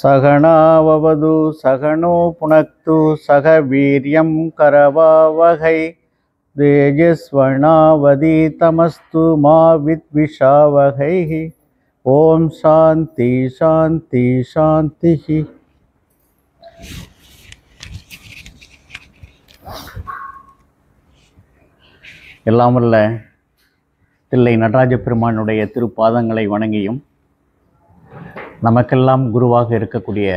சகனாவவது சகனோ புனக்து சக வீரியம் கரவாவகை தேஜஸ்வனாவதி தமஸ்து மா வித்விஷாவகை. ஓம் சாந்தி சாந்தி சாந்தி. எல்லாம் வல்ல தில்லை நடராஜ பெருமானுடைய திருப்பாதங்களை வணங்கியும் நமக்கெல்லாம் குருவாக இருக்கக்கூடிய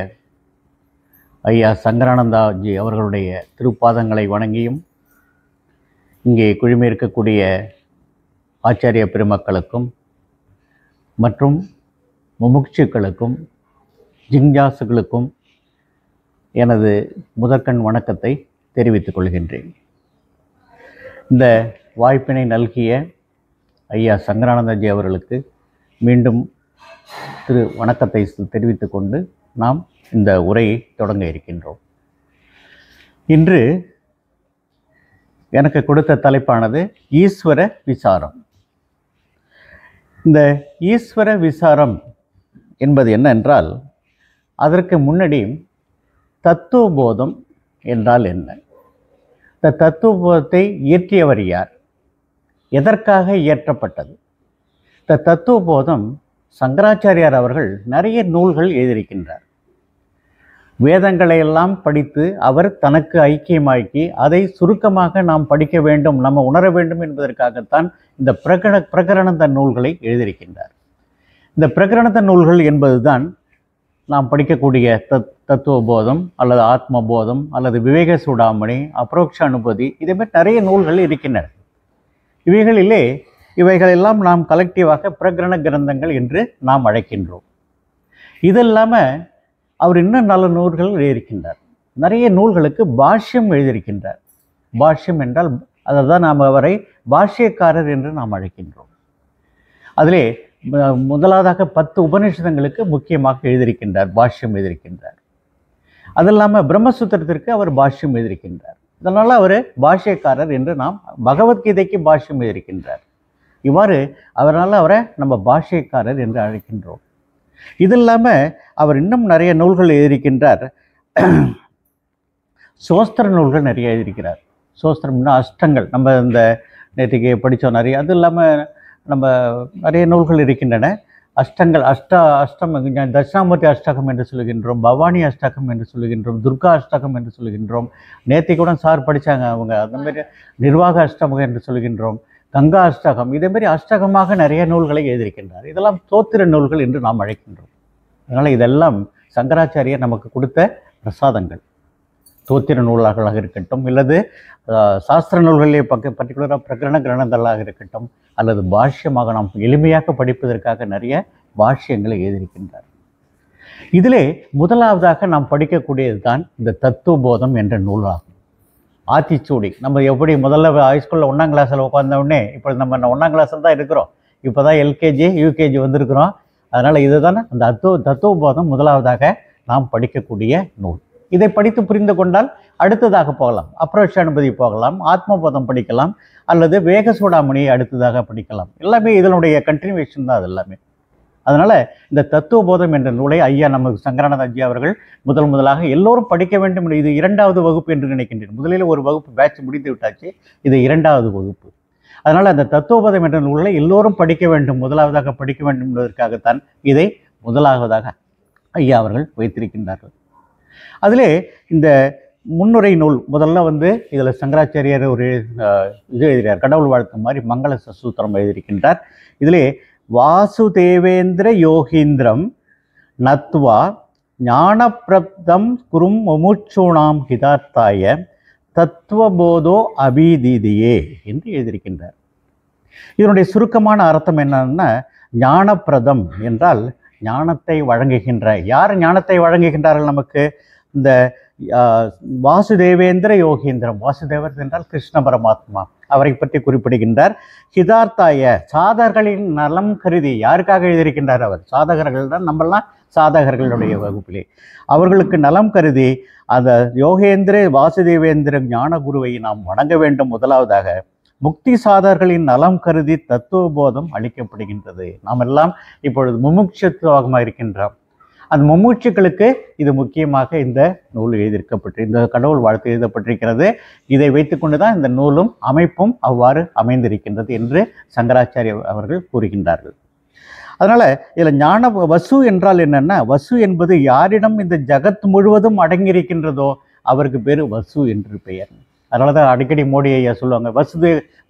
ஐயா சங்கரானந்தாஜி அவர்களுடைய திருப்பாதங்களை வணங்கியும் இங்கே குழுமி இருக்கக்கூடிய ஆச்சாரிய பெருமக்களுக்கும் மற்றும் முமுட்சுக்களுக்கும் ஜிஞ்ஞாசுகளுக்கும் எனது முதற்கண் வணக்கத்தை தெரிவித்துக் கொள்கின்றேன். இந்த வாய்ப்பினை நல்கிய ஐயா சங்கரானந்தாஜி அவர்களுக்கு மீண்டும் திரு வணக்கத்தை தெரிவித்துக் கொண்டு நாம் இந்த உரையை தொடங்க இருக்கின்றோம். இன்று எனக்கு கொடுத்த தலைப்பானது ஈஸ்வர விசாரம். இந்த ஈஸ்வர விசாரம் என்பது என்னென்றால், அதற்கு முன்னாடி தத்துவபோதம் என்றால் என்ன, இந்த தத்துவபோதத்தை இயற்றியவர் யார், எதற்காக இயற்றப்பட்டது? இந்த தத்துவபோதம் சங்கராச்சாரியார் அவர்கள் நிறைய நூல்கள் எழுதியிருக்கின்றார். வேதங்களை எல்லாம் படித்து அவர் தனக்கு ஐக்கியமாக்கி அதை சுருக்கமாக நாம் படிக்க வேண்டும், நம்ம உணர வேண்டும் என்பதற்காகத்தான் இந்த பிரகரணந்த நூல்களை எழுதியிருக்கின்றார். இந்த பிரகரணந்த நூல்கள் என்பதுதான் நாம் படிக்கக்கூடிய தத்துவபோதம் அல்லது ஆத்மபோதம் அல்லது விவேக சூடாமணி, அப்ரோக்ஷ அனுபதி, இதேமாதிரி நிறைய நூல்கள் இருக்கின்றன. இவைகளெல்லாம் நாம் கலெக்டிவாக பிரகரண கிரந்தங்கள் என்று நாம் அழைக்கின்றோம். இது இல்லாமல் அவர் இன்னும் நல்ல நூல்கள் எழுதியிருக்கின்றார். நிறைய நூல்களுக்கு பாஷ்யம் எழுதியிருக்கின்றார். பாஷ்யம் என்றால் அதை தான் நாம் அவரை பாஷ்யக்காரர் என்று நாம் அழைக்கின்றோம். அதிலே முதலாவதாக 10 உபநிஷதங்களுக்கு முக்கியமாக எழுதியிருக்கின்றார், பாஷ்யம் எழுதியிருக்கின்றார். அது இல்லாமல் பிரம்மசூத்திரத்திற்கு அவர் பாஷ்யம் எழுதியிருக்கின்றார். இதனால் அவர் பாஷ்யக்காரர் என்று நாம், பகவத்கீதைக்கு பாஷ்யம் எழுதியிருக்கின்றார். இவ்வாறு அவரை நம்ம பாஷ்யக்காரர் என்று அழைக்கின்றோம். இது இல்லாமல் அவர் இன்னும் நிறைய நூல்கள் எழுதியிருக்கின்றார். சோஸ்திர நூல்கள் நிறைய எழுதியிருக்கிறார். சோஸ்திரம்னா அஷ்டங்கள், நம்ம இந்த நேற்றுக்கு படித்தோம் நிறைய. அது இல்லாமல் நம்ம நிறைய நூல்கள் இருக்கின்றன. அஷ்டங்கள், அஷ்டம் தட்சிணாமூர்த்தி அஷ்டகம் என்று சொல்லுகின்றோம், பவானி அஷ்டகம் என்று சொல்லுகின்றோம், துர்கா அஷ்டகம் என்று சொல்லுகின்றோம். நேற்று கூட சார் படித்தாங்க அவங்க, அந்தமாரி நிர்வாக அஷ்டகம் என்று சொல்லுகின்றோம், கங்கா அஷ்டகம், இதேமாரி அஷ்டகமாக நிறைய நூல்களை எழுதியிருக்கின்றார். இதெல்லாம் தோத்திர நூல்கள் என்று நாம் அழைக்கின்றோம். அதனால் இதெல்லாம் சங்கராச்சாரியர் நமக்கு கொடுத்த பிரசாதங்கள். தோத்திர நூல்களாக இருக்கட்டும், இல்லது சாஸ்திர நூல்களிலே பர்டிகுலராக பிரகரண கிரணங்களாக இருக்கட்டும், அல்லது பாஷ்யமாக நாம் எளிமையாக படிப்பதற்காக நிறைய பாஷ்யங்களை எழுதியிருக்கின்றார். இதிலே முதலாவதாக நாம் படிக்கக்கூடியது தான் இந்த தத்துவபோதம் என்ற நூலாகும். ஆத்திச்சூடி, நம்ம எப்படி முதல்ல ஹைஸ்கூலில் 1ஆம் கிளாஸில் உட்காந்தவுடனே, இப்போ நம்ம 1ஆம் கிளாஸில் தான் இருக்கிறோம், இப்போ தான் எல்கேஜி யூகேஜி வந்திருக்கிறோம். அதனால் இதுதான் அந்த தத்துவபோதம் முதலாவதாக நாம் படிக்கக்கூடிய நூல். இதை படித்து புரிந்து கொண்டால் அடுத்ததாக போகலாம், அப்ரோக்ஷ அனுபதி போகலாம், ஆத்மபோதம் படிக்கலாம், அல்லது வேக சூடாமணியை அடுத்ததாக படிக்கலாம். எல்லாமே இதனுடைய கண்டினியூவேஷன் தான் அது எல்லாமே. அதனால் இந்த தத்துவபோதம் என்ற நூலை ஐயா நமக்கு சங்கரானந்தாஜி அவர்கள் முதலாக எல்லோரும் படிக்க வேண்டும். இது 2வது வகுப்பு என்று நினைக்கின்றேன். முதலில் ஒரு வகுப்பு பேட்ச் முடித்து விட்டாச்சு, இது 2வது வகுப்பு. அதனால் அந்த தத்துவபோதம் என்ற நூலை எல்லோரும் படிக்க வேண்டும், முதலாவதாக படிக்க வேண்டும் என்பதற்காகத்தான் இதை முதலாவதாக ஐயா அவர்கள் வைத்திருக்கின்றார்கள். அதிலே இந்த முன்னுரை நூல் முதல்ல இதில் சங்கராச்சாரியர் ஒரு இது எழுதுகிறார், கடவுள் வாழ்த்து மாதிரி மங்கள சூத்திரம் எழுதியிருக்கின்றார். இதிலே வாசுதேவேந்திர யோகீந்திரம் நத்வா ஞானப்பிரப்தம் குரும் முமுட்சூணாம் ஹிதார்த்தாய தத்துவபோதோ அபிதீதியே என்று எழுதியிருக்கின்றார். இதனுடைய சுருக்கமான அர்த்தம் என்னன்னா, ஞானப்பிரதம் என்றால் ஞானத்தை வழங்குகின்ற. யார் ஞானத்தை வழங்குகின்றார்கள் நமக்கு? இந்த வாசுதேவேந்திர யோகீந்திரம், வாசுதேவர் என்றால் கிருஷ்ண பரமாத்மா, அவரை பற்றி குறிப்பிடுகின்றார். ஹிதார்த்தாய, சாதகர்களின் நலம் கருதி. யாருக்காக எழுதியிருக்கின்றார் அவர்? சாதகர்கள் தான், நம்மெல்லாம் சாதகர்களுடைய வகுப்பிலே. அவர்களுக்கு நலம் கருதி அந்த யோகேந்திர வாசுதேவேந்திர ஞான குருவை நாம் வணங்க வேண்டும். முதலாவதாக முக்தி சாதகர்களின் நலம் கருதி தத்துவபோதம் அளிக்கப்படுகின்றது. நாம் எல்லாம் இப்பொழுது முமுட்சுத்துவமாக இருக்கின்றோம். அந்த மும்மூச்சுக்களுக்கு இது முக்கியமாக இந்த நூல் எழுதியிருக்கப்பட்டு இந்த கடவுள் வாழ்த்து எழுதப்பட்டிருக்கிறது. இதை வைத்துக்கொண்டு தான் இந்த நூலும் அமைப்பும் அவ்வாறு அமைந்திருக்கின்றது என்று சங்கராச்சாரிய அவர்கள் கூறுகின்றார்கள். அதனால் இதில் ஞான வசு என்றால் என்னென்னா, வசு என்பது யாரிடம் இந்த ஜகத் முழுவதும் அடங்கியிருக்கின்றதோ அவருக்கு பேர் வசு என்று பெயர். அதனால தான் அடிக்கடி மோடி ஐயா சொல்லுவாங்க,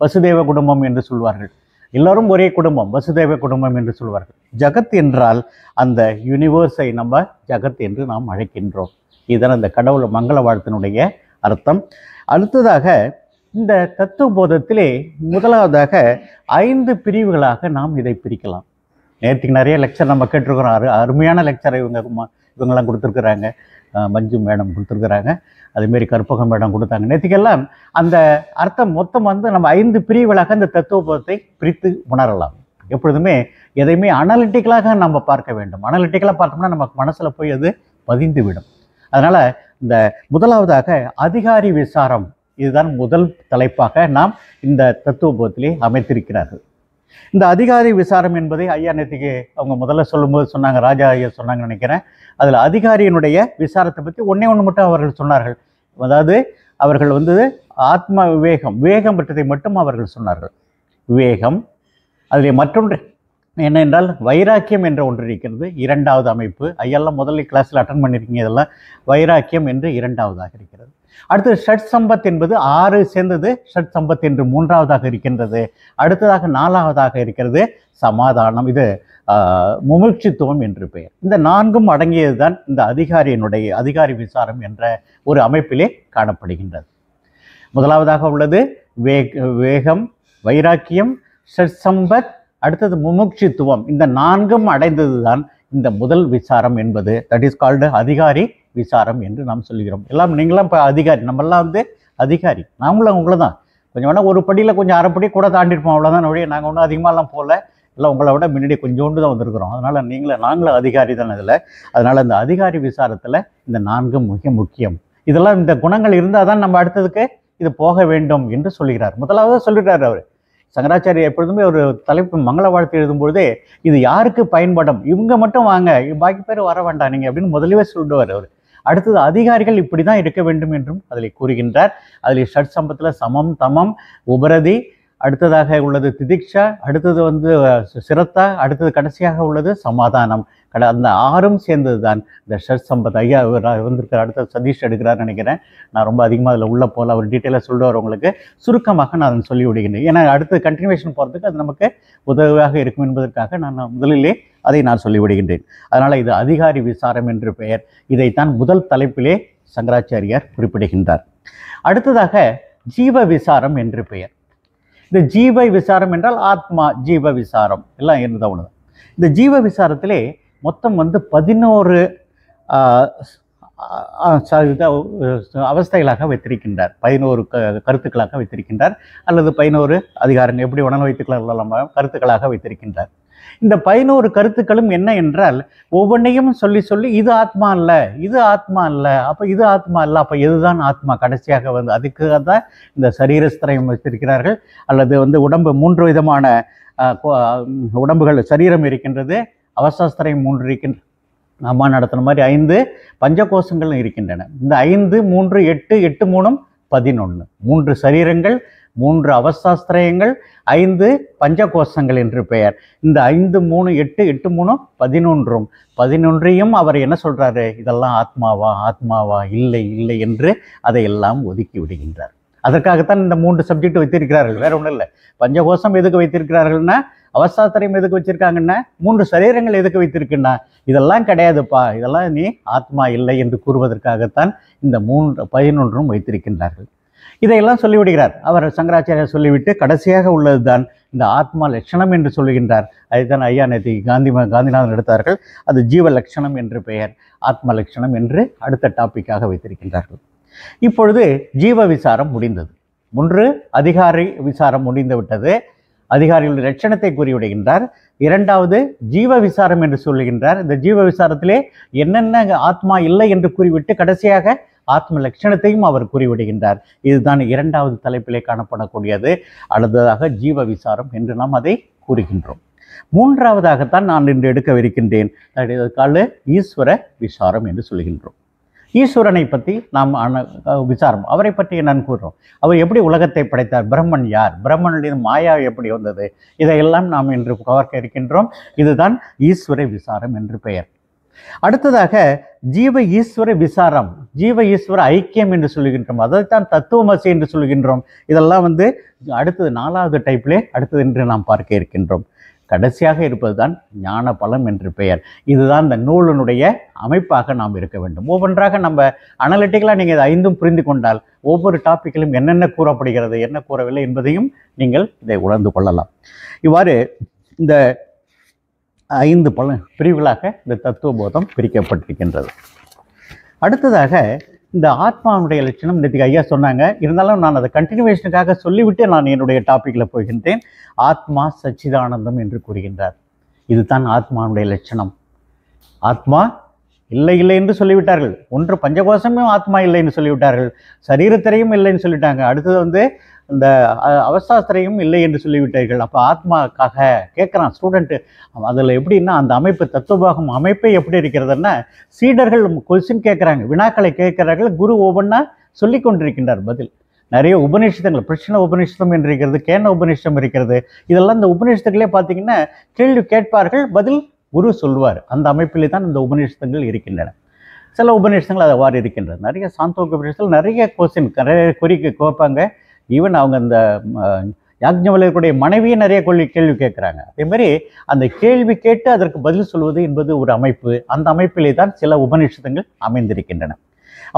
வசுதேவ குடும்பம் என்று சொல்வார்கள். எல்லோரும் ஒரே குடும்பம், வசுதேவ குடும்பம் என்று சொல்வார்கள். ஜகத் என்றால் அந்த யூனிவர்ஸை நம்ம ஜகத் என்று நாம் அழைக்கின்றோம். இதுதான் அந்த கடவுள் மங்கள வாழ்த்தினுடைய அர்த்தம். அடுத்ததாக இந்த தத்துவ போதத்திலே முதலாவதாக 5 பிரிவுகளாக நாம் இதை பிரிக்கலாம். நேற்றுக்கு நிறைய லெக்சர் நம்ம கேட்டிருக்கிறோம். அருமையான லெக்சரை இவங்கெல்லாம் கொடுத்துருக்குறாங்க. மஞ்சு மேடம் கொடுத்துருக்குறாங்க, அதுமாரி கற்பகம் மேடம் கொடுத்தாங்க. நேற்றுக்கெல்லாம் அந்த அர்த்தம் மொத்தம் நம்ம 5 பிரிவுகளாக இந்த தத்துவத்தை பிரித்து உணரலாம். எப்பொழுதுமே எதையுமே அனலிட்டிக்கலாக நம்ம பார்க்க வேண்டும். அனலிட்டிக்கலாக பார்த்தோம்னா நமக்கு மனசில் போய் அது பதிந்து விடும். அதனால் இந்த முதலாவதாக அதிகாரி விசாரம், இதுதான் முதல் தலைப்பாக நாம் இந்த தத்துவபோதத்திலே அமைத்திருக்கிறார்கள். இந்த அதிகாரி விசாரம் என்பதை ஐயா நேற்றுக்கு அவங்க முதல்ல சொல்லும்போது சொன்னாங்க, ராஜா ஐயா சொன்னாங்கன்னு நினைக்கிறேன். அதில் அதிகாரியினுடைய விசாரத்தை பற்றி ஒன்றே மட்டும் அவர்கள் சொன்னார்கள். அதாவது அவர்கள் ஆத்ம விவேகம் பற்றதை மட்டும் அவர்கள் சொன்னார்கள். விவேகம், அதில் மற்றொன்று என்னென்றால் வைராக்கியம் என்ற ஒன்று இருக்கிறது, 2வது அமைப்பு. ஐயெல்லாம் முதல்ல கிளாஸில் அட்டன் பண்ணியிருக்கீங்க. இதெல்லாம் வைராக்கியம் என்று 2வதாக இருக்கிறது. அடுத்தது ஷட் சம்பத் என்பது 6 சேர்ந்தது ஷட் சம்பத் என்று 3வதாக இருக்கின்றது. அடுத்ததாக 4வதாக இருக்கிறது சமாதானம், இது முமுட்சுத்துவம் என்று பெயர். இந்த 4ம் அடங்கியது தான் இந்த அதிகாரி விசாரம் என்ற ஒரு அமைப்பிலே காணப்படுகின்றது. முதலாவதாக உள்ளது வேகம், வைராக்கியம், ஷட் சம்பத், அடுத்தது முமுட்சுத்துவம். இந்த 4ம் அடைந்தது தான் இந்த முதல் விசாரம் என்பது. தட் இஸ் கால்டு அதிகாரி விசாரம் என்று நாம் சொல்கிறோம். எல்லாம் நீங்களாம் இப்போ அதிகாரி, நம்மெல்லாம் அதிகாரி. நாமளும் உங்களை தான் கொஞ்சம் வேணால் ஒரு படியில் கொஞ்சம் அரைப்படி கூட தாண்டிருப்போம், அவ்வளோதான். வழியே நாங்கள் ஒன்றும் அதிகமாகலாம் போகல, எல்லாம் உங்களை விட முன்னாடி கொஞ்சோண்டு தான் வந்திருக்கிறோம். அதனால் நாங்களும் அதிகாரி தான் இதில். அதனால் இந்த அதிகாரி விசாரத்தில் இந்த 4ம் மிக முக்கியம். இதெல்லாம் இந்த குணங்கள் இருந்தால் தான் நம்ம அடுத்ததுக்கு இது போக வேண்டும் என்று சொல்கிறார். முதலாவது சொல்லிடுறார் அவர் சங்கராச்சாரிய. எப்பொழுதுமே ஒரு தலைப்பு மங்கள வாழ்த்து எழுதும்பொழுதே இது யாருக்கு பயன்படும், இவங்க மட்டும் வாங்க, பாக்கி பேர் வர வேண்டாம் நீங்கள் அப்படின்னு முதலிவே சொல்லிடுவார் அவர். அடுத்தது அதிகாரிகள் இப்படி தான் இருக்க வேண்டும் என்றும் அதில் கூறுகின்றார். அதில் ஷட் சம்பத்தில் சமம், தமம், உபரதி, அடுத்ததாக உள்ளது திதிக்ஷா, அடுத்தது சிரத்தா, அடுத்தது கடைசியாக உள்ளது சமாதானம். அந்த 6ம் சேர்ந்தது தான் இந்த ஷட் சம்பத். ஐயா வந்திருக்கிற அடுத்த சதீஷ் எடுக்கிறார்னு நினைக்கிறேன். நான் ரொம்ப அதிகமாக அதில் உள்ள போகல, அவர் டீட்டெயிலாக சொல்லுவார் உங்களுக்கு. சுருக்கமாக நான் அதை சொல்லி விடுகின்றேன். ஏன்னா அடுத்த கண்டினியூவேஷன் போகிறதுக்கு அது நமக்கு உதவியாக இருக்கும் என்பதற்காக நான் முதலிலே அதை நான் சொல்லிவிடுகின்றேன். அதனால் இது அதிகாரி விசாரம் என்று பெயர். இதைத்தான் முதல் தலைப்பிலே சங்கராச்சாரியார் குறிப்பிடுகின்றார். அடுத்ததாக ஜீவ விசாரம் என்று பெயர். இந்த ஜீவ விசாரம் என்றால் ஆத்மா, ஜீவ விசாரம் எல்லாம் இருந்த ஒன்று. இந்த ஜீவ விசாரத்திலே மொத்தம் 11 அவஸ்தைகளாக வைத்திருக்கின்றார். 11 கருத்துக்களாக வைத்திருக்கின்றார், அல்லது 11 அதிகாரங்கள், எப்படி உணர்வு வைத்துக்கலாம், நம்ம கருத்துக்களாக வைத்திருக்கின்றார். இந்த 11 கருத்துக்களும் என்ன என்றால், ஒவ்வொன்றையும் சொல்லி இது ஆத்மா இல்லை, இது ஆத்மா இல்லை, அப்போ இது ஆத்மா இல்லை, அப்போ எதுதான் ஆத்மா? கடைசியாக அதுக்காக தான் இந்த சரீரஸ்திரயம் வைத்திருக்கிறார்கள். அல்லது உடம்பு 3 விதமான உடம்புகள், சரீரம் இருக்கின்றது, அவசாஸ்திரம் 3 இருக்கின்ற, அம்மா நடத்துன மாதிரி 5 பஞ்சகோஷங்களும் இருக்கின்றன. இந்த 5, 3, 8, 8, 3, 11, 3 சரீரங்கள், 3 அவசாஸ்திரயங்கள், 5 பஞ்சகோஷங்கள் என்று பெயர். இந்த 5, 3, 8, 8, 3, 11, 11ஐயும் அவர் என்ன சொல்றாரு? இதெல்லாம் ஆத்மாவா? இல்லை இல்லை என்று அதையெல்லாம் ஒதுக்கி விடுகின்றார். அதற்காகத்தான் இந்த 3 சப்ஜெக்ட் வைத்திருக்கிறார்கள், வேற ஒன்றும் இல்லை. பஞ்சகோஷம் எதுக்கு வைத்திருக்கிறார்கள்னா, அவசாஸ்திரம் எதுக்கு வச்சிருக்காங்கன்னா, 3 சரீரங்கள் எதுக்கு வைத்திருக்குன்னா, இதெல்லாம் கிடையாதுப்பா, இதெல்லாம் நீ ஆத்மா இல்லை என்று கூறுவதற்காகத்தான் இந்த 11ம் வைத்திருக்கின்றார்கள். இதையெல்லாம் சொல்லிவிடுகிறார் அவர் சங்கராச்சாரியார். சொல்லிவிட்டு கடைசியாக உள்ளது தான் இந்த ஆத்மா லட்சணம் என்று சொல்லுகின்றார். அதைத்தான் ஐயா நேற்று காந்திநாதன் எடுத்தார்கள். அது ஜீவ லட்சணம் என்று பெயர், ஆத்ம லட்சணம் என்று அடுத்த டாப்பிக்காக வைத்திருக்கின்றார்கள். இப்பொழுது ஜீவ விசாரம் முடிந்தது. 1 அதிகாரி விசாரம் முடிந்து விட்டது. அதிகாரிகளுடைய லட்சணத்தை கூறிவிடுகின்றார். 2வது ஜீவ விசாரம் என்று சொல்லுகின்றார். இந்த ஜீவ விசாரத்திலே என்னென்ன ஆத்மா இல்லை என்று கூறிவிட்டு கடைசியாக ஆத்ம லட்சணத்தையும் அவர் கூறிவிடுகின்றார். இதுதான் 2வது தலைப்பிலே காணப்படக்கூடியது. அடுத்ததாக ஜீவ விசாரம் என்று நாம் அதை கூறுகின்றோம். மூன்றாவதாகத்தான் நான் இன்று எடுக்கவிருக்கின்றேன். கால ஈஸ்வர விசாரம் என்று சொல்கின்றோம். ஈஸ்வரனை பற்றி நாம் விசாரம், அவரை பற்றி என்னன்னு கூறுறோம். அவர் எப்படி உலகத்தை படைத்தார், பிரம்மன் யார், பிரம்மனுடைய மாயா எப்படி வந்தது, இதையெல்லாம் நாம் இன்று பார்க்க இருக்கின்றோம். இதுதான் ஈஸ்வர விசாரம் என்று பெயர். அடுத்ததாக ஜீவ ஈஸ்வர விசாரம், ஜீவ ஈஸ்வர ஐக்கியம் என்று சொல்லுகின்றோம். அதைத்தான் தத்துவமசி என்று சொல்கின்றோம். இதெல்லாம் அடுத்தது 4வது டைப்லே அடுத்தது என்று நாம் பார்க்க இருக்கின்றோம். கடைசியாக இருப்பது தான் ஞான பலம் என்று பெயர். இதுதான் இந்த நூலினுடைய அமைப்பாக நாம் இருக்க வேண்டும். ஒவ்வொன்றாக நம்ம அனலிட்டிக்கலாக நீங்கள் இதை 5ம் புரிந்து கொண்டால் ஒவ்வொரு டாப்பிக்கிலும் என்னென்ன கூறப்படுகிறது, என்ன கூறவில்லை என்பதையும் நீங்கள் இதை உணர்ந்து கொள்ளலாம். இவ்வாறு இந்த 5 பிரிவுகளாக இந்த தத்துவபோதம் பிரிக்கப்பட்டிருக்கின்றது. அடுத்ததாக இந்த ஆத்மாவுடைய லட்சணம் நேற்றுக்கு ஐயா சொன்னாங்க. இருந்தாலும் நான் அதை கண்டினியூவேஷனுக்காக சொல்லிவிட்டு நான் என்னுடைய டாப்பிக்கில் போகின்றேன். ஆத்மா சச்சிதானந்தம் என்று கூறுகின்றார். இதுதான் ஆத்மாவுடைய லட்சணம். ஆத்மா இல்லை இல்லை என்று சொல்லிவிட்டார்கள். ஒன்று பஞ்சகோஷமும் ஆத்மா இல்லை என்று சொல்லிவிட்டார்கள், சரீரத்திரையும் இல்லைன்னு சொல்லிட்டாங்க. அடுத்தது இந்த அவஸ்தாஸ்திரையும் இல்லை என்று சொல்லிவிட்டார்கள். அப்போ ஆத்மாக்காக கேட்குறான் ஸ்டூடெண்ட்டு. அதில் எப்படின்னா அந்த அமைப்பு தத்துவபாகம் அமைப்பே எப்படி இருக்கிறதுன்னா, சீடர்கள் கொஸ்டின் கேட்குறாங்க, வினாக்களை கேட்கிறார்கள். குரு ஒவ்வொன்றா சொல்லி கொண்டிருக்கின்றார் பதில். நிறைய உபநிஷதங்கள், பிரஷ்ன உபநிஷதம் என்று இருக்கிறது, கேன உபநிஷதம் இருக்கிறது. இதெல்லாம் இந்த உபநிஷத்துகளே பார்த்தீங்கன்னா கேள்வி கேட்பார்கள், பதில் குரு சொல்வார். அந்த அமைப்பிலே தான் இந்த உபநிஷதங்கள் இருக்கின்றன. சில உபநிஷதங்கள் அது அவ்வாறு இருக்கின்றது. நிறைய சாந்தோக உபநிஷதங்கள் நிறைய கொஸ்டின் நிறைய குறிக்க கேட்பாங்க. ஈவன் அவங்க அந்த யாக்ஞவல்யருடைய மனைவியை நிறைய கேள்வி கேட்குறாங்க. அதேமாதிரி அந்த கேள்வி கேட்டு அதற்கு பதில் சொல்வது என்பது ஒரு அமைப்பு. அந்த அமைப்பிலே தான் சில உபநிஷதங்கள் அமைந்திருக்கின்றன.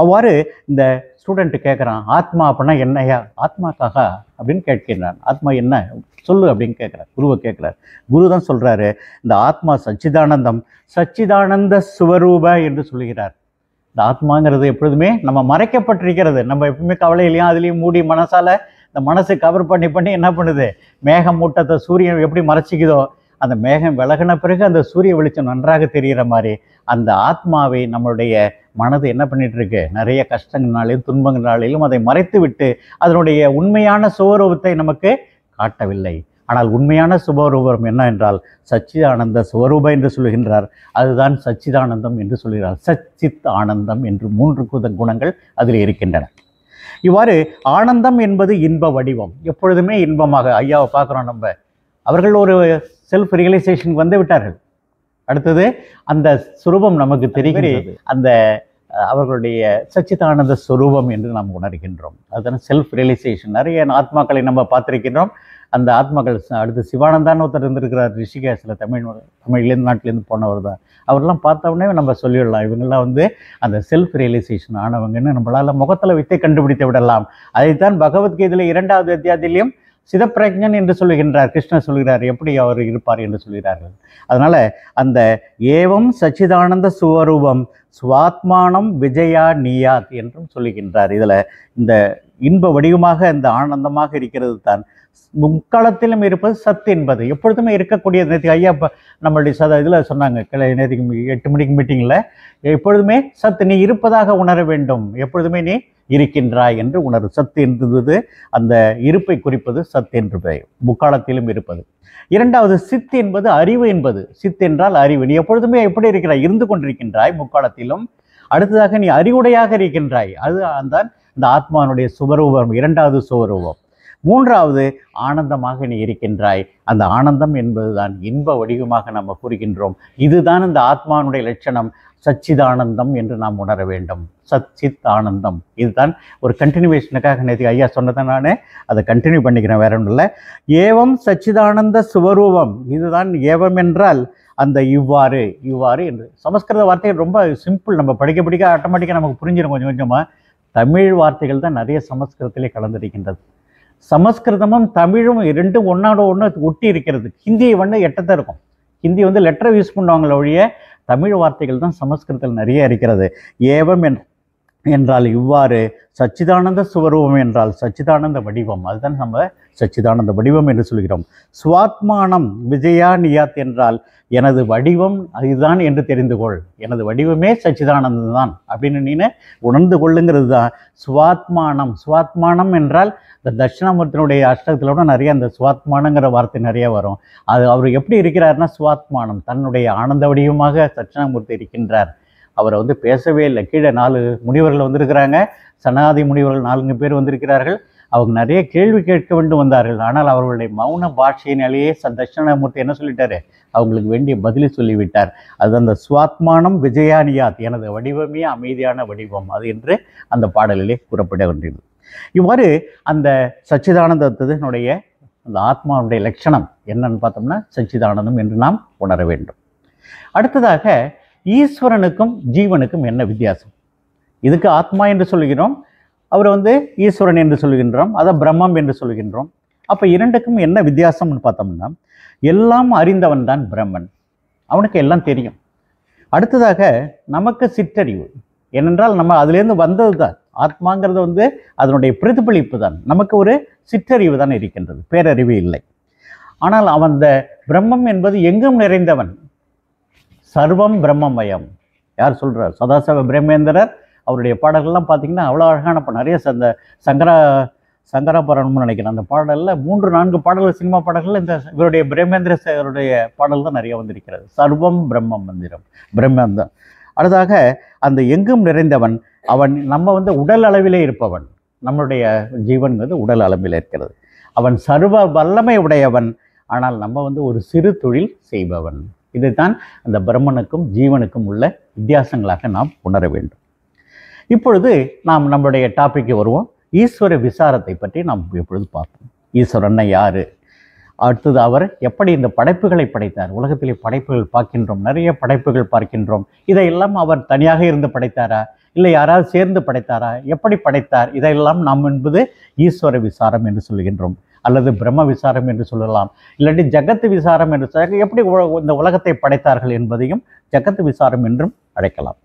அவ்வாறு இந்த ஸ்டூடெண்ட்டு கேட்குறான், ஆத்மா அப்படின்னா என்னையா, ஆத்மாக்காக அப்படின்னு கேட்கின்றான். ஆத்மா என்ன சொல்லு அப்படின்னு கேட்குறார், குருவை கேட்குறார். குரு தான் சொல்கிறாரு, இந்த ஆத்மா சச்சிதானந்தம், சச்சிதானந்த சுவரூப என்று சொல்கிறார். இந்த ஆத்மாங்கிறது எப்பொழுதுமே நம்ம மறைக்கப்பட்டிருக்கிறது. நம்ம எப்பவுமே கவலையிலையும் அதுலேயும் மூடி மனசால் இந்த மனசை கவர் பண்ணி என்ன பண்ணுது, மேகம் மூட்டத்தை சூரியன் எப்படி மறைச்சிக்குதோ அந்த மேகம் விலகின பிறகு அந்த சூரிய வெளிச்சம் நன்றாக தெரிகிற மாதிரி அந்த ஆத்மாவை நம்மளுடைய மனது என்ன பண்ணிட்டு இருக்கு, நிறைய கஷ்டங்களாலையும் துன்பங்களாலையும் அதை மறைத்து விட்டு அதனுடைய உண்மையான சுவரூபத்தை நமக்கு காட்டவில்லை. ஆனால் உண்மையான சுபரூபம் என்ன என்றால் சச்சிதானந்த சுவரூப என்று சொல்கின்றார். அதுதான் சச்சிதானந்தம் என்று சொல்கிறார். சச்சித் ஆனந்தம் என்று 3 குணங்கள் அதில் இருக்கின்றன. இவ்வாறு ஆனந்தம் என்பது இன்ப வடிவம், எப்பொழுதுமே இன்பமாக. ஐயாவை பார்க்குறோம் நம்ம, அவர்கள் ஒரு செல்ஃப் ரியலைசேஷன் வந்து விட்டார்கள். அடுத்தது அந்த சுரூபம் நமக்கு தெரிகிறது, அந்த அவர்களுடைய சச்சிதானந்த சுரூபம் என்று நாம் உணர்கின்றோம். அதுதான செல்ஃப் ரியலைசேஷன். நிறைய ஆத்மாக்களை நம்ம பார்த்துருக்கின்றோம். அந்த ஆத்மாக்கள் அடுத்து சிவானந்தான்னு ஒருத்தர் இருந்திருக்கிறார் ரிஷிகேஷில், தமிழ்லேருந்து நாட்டிலேருந்து போனவர் தான். அவரெல்லாம் பார்த்தோன்னே நம்ம சொல்லிடலாம், இவங்கெல்லாம் அந்த செல்ஃப் ரியலைசேஷன் ஆனவங்கன்னு நம்மளால் முகத்தில் வித்தை கண்டுபிடித்து விடலாம். அதைத்தான் பகவத்கீதையில் 2வது அத்தியாயத்திலையும் சிதப்பிரஜன் என்று சொல்லுகின்றார். கிருஷ்ணர் சொல்கிறார் எப்படி அவர் இருப்பார் என்று சொல்கிறார்கள். அதனால் அந்த ஏவம் சச்சிதானந்த சுவரூபம் சுவாத்மானம் விஜயா நீயாத் என்றும் சொல்லுகின்றார். இதில் இந்த இன்ப வடிவமாக இந்த ஆனந்தமாக இருக்கிறது தான் முக்காலத்திலும் இருப்பது சத்து என்பது எப்பொழுதுமே இருக்கக்கூடியது. நேற்று ஐயா நம்மளுடைய இதில் சொன்னாங்க, நேற்றுக்கு 8 மணிக்கு மீட்டிங்கில், எப்பொழுதுமே சத்து நீ இருப்பதாக உணர வேண்டும், எப்பொழுதுமே நீ இருக்கின்றாய் என்று உணர்வு. சத்து என்பது அந்த இருப்பை குறிப்பது சத்து என்று பெயர், முக்காலத்திலும் இருப்பது. 2வது சித் என்பது அறிவு என்பது. சித் என்றால் அறிவு. நீ எப்பொழுதுமே எப்படி இருக்கிறாய், இருந்து கொண்டிருக்கின்றாய் முக்காலத்திலும். அடுத்ததாக நீ அறிவுடையாக இருக்கின்றாய். அது அந்த இந்த ஆத்மானுடைய சுவரூபம், 2வது சுவரூபம். 3வது ஆனந்தமாக நீ இருக்கின்றாய். அந்த ஆனந்தம் என்பதுதான் இன்ப வடிவமாக நம்ம கூறுகின்றோம். இதுதான் இந்த ஆத்மானுடைய லட்சணம், சச்சிதானந்தம் என்று நாம் உணர வேண்டும். சச்சித் ஆனந்தம். இதுதான் ஒரு கண்டினியூவேஷனுக்காக நேற்று ஐயா சொன்னதை நான் அதை கண்டினியூ பண்ணிக்கிறேன், வேற ஒன்றும் இல்லை. ஏவம் சச்சிதானந்த சுவரூபம். இதுதான் ஏவம் என்றால் அந்த இவ்வாறு என்று. சமஸ்கிருத வார்த்தைகள் ரொம்ப சிம்பிள், நம்ம படிக்க ஆட்டோமேட்டிக்காக நமக்கு புரிஞ்சிடும் கொஞ்சம் கொஞ்சமாக. தமிழ் வார்த்தைகள் தான் நிறைய சமஸ்கிருதத்திலே கலந்திருக்கின்றது. சமஸ்கிருதமும் தமிழும் 2ம் ஒன்றோட ஒன்று ஒட்டி இருக்கிறது. ஹிந்தியை எட்டத்தான் இருக்கும். ஹிந்தி லெட்டரை யூஸ் பண்ணுவாங்களே ஒழிய தமிழ் வார்த்தைகள் தான் சமஸ்கிருதத்தில் நிறைய இருக்கிறது. ஏவம் என்றால் இவ்வாறு சச்சிதானந்த சுவரூபம் என்றால் சச்சிதானந்த வடிவம், அதுதான் நம்ம சச்சிதானந்த வடிவம் என்று சொல்கிறோம். சுவாத்மானம் விஜயா நியாத் என்றால் எனது வடிவம் அதுதான் என்று தெரிந்து கொள், எனது வடிவமே சச்சிதானந்தம் தான் அப்படின்னு நீனு உணர்ந்து கொள்ளுங்கிறது தான் சுவாத்மானம். சுவாத்மானம் என்றால் இந்த தட்சிணாமூர்த்தியினுடைய அஷ்டகத்திலோட நிறைய அந்த சுவாத்மானங்கிற வார்த்தை நிறைய வரும். அது அவர் எப்படி இருக்கிறார்னா சுவாத்மானம், தன்னுடைய ஆனந்த வடிவமாக தட்சிணாமூர்த்தி இருக்கின்றார். அவரை வந்து பேசவே இல்லை. கீழே 4 முனிவர்கள் வந்திருக்கிறாங்க, சனாதி முனிவர்கள் 4 பேர் வந்திருக்கிறார்கள். அவங்க நிறைய கேள்வி கேட்க வேண்டும் வந்தார்கள். ஆனால் அவர்களுடைய மௌன பாஷையினாலேயே தட்சிணாமூர்த்தி என்ன சொல்லிட்டாரு, அவங்களுக்கு வேண்டிய பதிலை சொல்லிவிட்டார். அது அந்த சுவாத்மானம் விஜயானியாத், எனது வடிவமே அமைதியான வடிவம், அது என்று அந்த பாடலிலே கூறப்படுகின்றது. இவ்வாறு அந்த சச்சிதானந்தத்தினுடைய அந்த ஆத்மாவுடைய லட்சணம் என்னன்னு பார்த்தோம்னா சச்சிதானந்தம் என்று நாம் உணர வேண்டும். அடுத்ததாக ஈஸ்வரனுக்கும் ஜீவனுக்கும் என்ன வித்தியாசம்? இதுக்கு ஆத்மா என்று சொல்கிறோம், அவர் வந்து ஈஸ்வரன் என்று சொல்கின்றோம், அதை பிரம்மம் என்று சொல்கின்றோம். அப்போ இரண்டுக்கும் என்ன வித்தியாசம்னு பார்த்தோம்னா, எல்லாம் அறிந்தவன் தான் பிரம்மன், அவனுக்கு எல்லாம் தெரியும். அடுத்ததாக நமக்கு சிற்றறிவு, ஏனென்றால் நம்ம அதுலேருந்து வந்தது தான். ஆத்மாங்கிறது வந்து அதனுடைய பிரதிபலிப்பு தான். நமக்கு ஒரு சிற்றறிவு தான் இருக்கின்றது, பேரறிவு இல்லை. ஆனால் அவன் அந்த பிரம்மம் என்பது எங்கும் நிறைந்தவன், சர்வம் பிரம்மமயம். யார் சொல்கிறார்? சதாசிவ பிரம்மேந்திரர். அவருடைய பாடல்கள்லாம் பார்த்தீங்கன்னா அவ்வளோ அழகான நிறைய அந்த சங்கராபரணம்னு நினைக்கிறேன். அந்த பாடலில் 3-4 பாடல்கள், சினிமா பாடல்கள் இந்த இவருடைய பிரம்மேந்திர சேகருடைய பாடல் தான் நிறைய வந்திருக்கிறது. சர்வம் பிரம்ம மந்திரம், பிரம்மந்தான். அடுத்ததாக அந்த எங்கும் நிறைந்தவன் அவன். நம்ம வந்து உடல் அளவிலே இருப்பவன், நம்மளுடைய ஜீவன்கிறது உடல் அளவில் இருக்கிறது. அவன் சர்வ வல்லமை உடையவன், ஆனால் நம்ம வந்து ஒரு சிறு தொழில் செய்பவன். இதுதான் அந்த பிரம்மனுக்கும் ஜீவனுக்கும் உள்ள வித்தியாசங்களாக நாம் உணர வேண்டும். இப்பொழுது நாம் நம்மளுடைய டாபிக்கு வருவோம். ஈஸ்வர விசாரத்தை பற்றி நாம் இப்பொழுது பார்ப்போம். ஈஸ்வரன் யாரு, அடுத்தது அவர் எப்படி இந்த படைப்புகளை படைத்தார். உலகத்திலே படைப்புகள் பார்க்கின்றோம், நிறைய படைப்புகள் பார்க்கின்றோம். இதையெல்லாம் அவர் தனியாக இருந்து படைத்தாரா, இல்லை யாராவது சேர்ந்து படைத்தாரா, எப்படி படைத்தார், இதையெல்லாம் நாம் என்பது ஈஸ்வர விசாரம் என்று சொல்கின்றோம், அல்லது பிரம்ம விசாரம் என்று சொல்லலாம், இல்லாட்டி ஜகத்து விசாரம் என்று சொல்ல. எப்படி இந்த உலகத்தை படைத்தார்கள் என்பதையும் ஜகத்து விசாரம் என்றும் அழைக்கலாம்.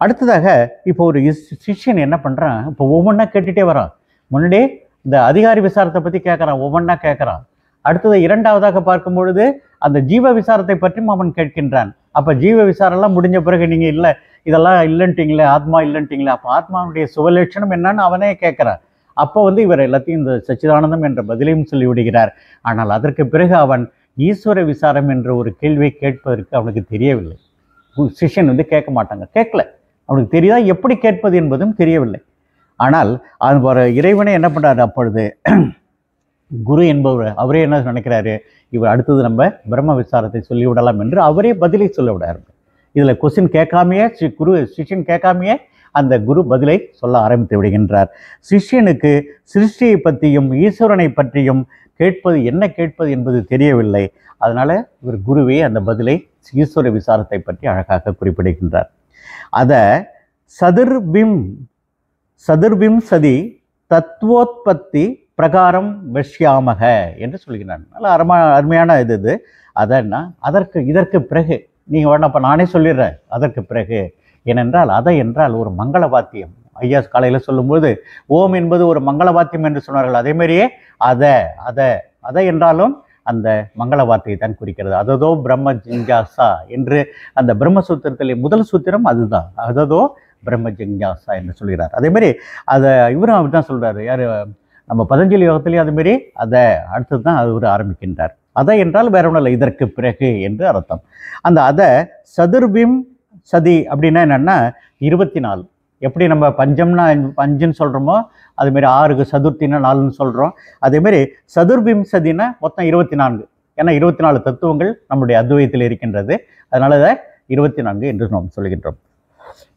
அடுத்ததாக இப்போ ஒரு சிஷ்யன் என்ன பண்ணுறான், இப்போ ஒவ்வொன்றா கேட்டுகிட்டே வரான். முன்னாடியே இந்த அதிகாரி விசாரத்தை பற்றி கேட்குறான், ஒவ்வொன்றா கேட்குறான். அடுத்தது இரண்டாவதாக பார்க்கும் பொழுது அந்த ஜீவ விசாரத்தை பற்றியும் அவன் கேட்கின்றான். அப்போ ஜீவ விசாரம்லாம் முடிஞ்ச பிறகு நீங்கள் இல்லை இதெல்லாம் இல்லைன்ட்டிங்களே, ஆத்மா இல்லைன்ட்டிங்களே, அப்போ ஆத்மாவுடைய சுவலட்சணம் என்னன்னு அவனே கேட்குறான். அப்போ வந்து இவர் எல்லாத்தையும் இந்த சச்சிதானந்தம் என்ற பதிலையும் சொல்லிவிடுகிறார். ஆனால் அதற்கு பிறகு அவன் ஈஸ்வர விசாரம் என்ற ஒரு கேள்வியை கேட்பதற்கு அவனுக்கு தெரியவில்லை. சிஷ்யன் வந்து கேட்க மாட்டாங்க, கேட்கல, அவனுக்கு தெரியாத எப்படி கேட்பது என்பதும் தெரியவில்லை. ஆனால் அது இறைவனை என்ன பண்ணுறாரு, அப்பொழுது குரு என்பவர் அவரே என்ன நினைக்கிறாரு, இவர் அடுத்தது நம்ம பிரம்ம விசாரத்தை சொல்லிவிடலாம் என்று அவரே பதிலை சொல்ல விடாரு. இதில் கொஸ்டின் கேட்காமையே சிஷ்யன் கேட்காமையே அந்த குரு பதிலை சொல்ல ஆரம்பித்து விடுகின்றார். சிஷ்யனுக்கு சிருஷ்டியை பற்றியும் ஈஸ்வரனை பற்றியும் என்ன கேட்பது என்பது தெரியவில்லை. அதனால இவர் குருவே அந்த பதிலை ஈஸ்வர விசாரத்தை பற்றி அழகாக குறிப்பிடுகின்றார். அதை சதுர்பிம் சதி தத்துவோத்பத்தி பிரகாரம் வஷ்யாமக என்று சொல்கிறான். நல்ல அருமையான இது. அதன்னா இதற்கு பிறகு நீங்கள் வேணா அப்போ நானே சொல்லிடுறேன். அதற்கு பிறகு ஏனென்றால் அதை என்றால் ஒரு மங்கள வாத்தியம். ஐயா காலையில் சொல்லும்போது ஓம் என்பது ஒரு மங்கள வாத்தியம் என்று சொன்னார்கள். அதே மாதிரியே அதை என்றாலும் அந்த மங்கள வார்த்தையை தான் குறிக்கிறது. அததோ பிரம்ம ஜிஞ்சாசா என்று அந்த பிரம்மசூத்திரத்திலே முதல் சூத்திரம் அதுதான், அததோ பிரம்ம ஜிஞ்சாசா என்று சொல்கிறார். அதேமாரி அதை இவரும் அப்படி தான் சொல்கிறார். யார் நம்ம பதஞ்சலி யோகத்திலேயே அதுமாரி அதை அடுத்தது தான் அவர் ஆரம்பிக்கின்றார். அதை என்றால் வேற ஒன்றும் இல்லை, இதற்கு பிறகு என்று அர்த்தம். அந்த அதை சதுர்பிம் சதி அப்படின்னா என்னென்னா 24. எப்படி நம்ம பஞ்சம்னா 5ன்னு சொல்கிறோமோ அதுமாரி 6க்கு சதுர்த்தின்னா 4ன்னு சொல்கிறோம். அதேமாரி சதுர்பிம் சதினா மொத்தம் 24. ஏன்னா 24 தத்துவங்கள் நம்முடைய அத்வைத்தில் இருக்கின்றது. அதனால அதை 24 என்று நாம் சொல்கின்றோம்.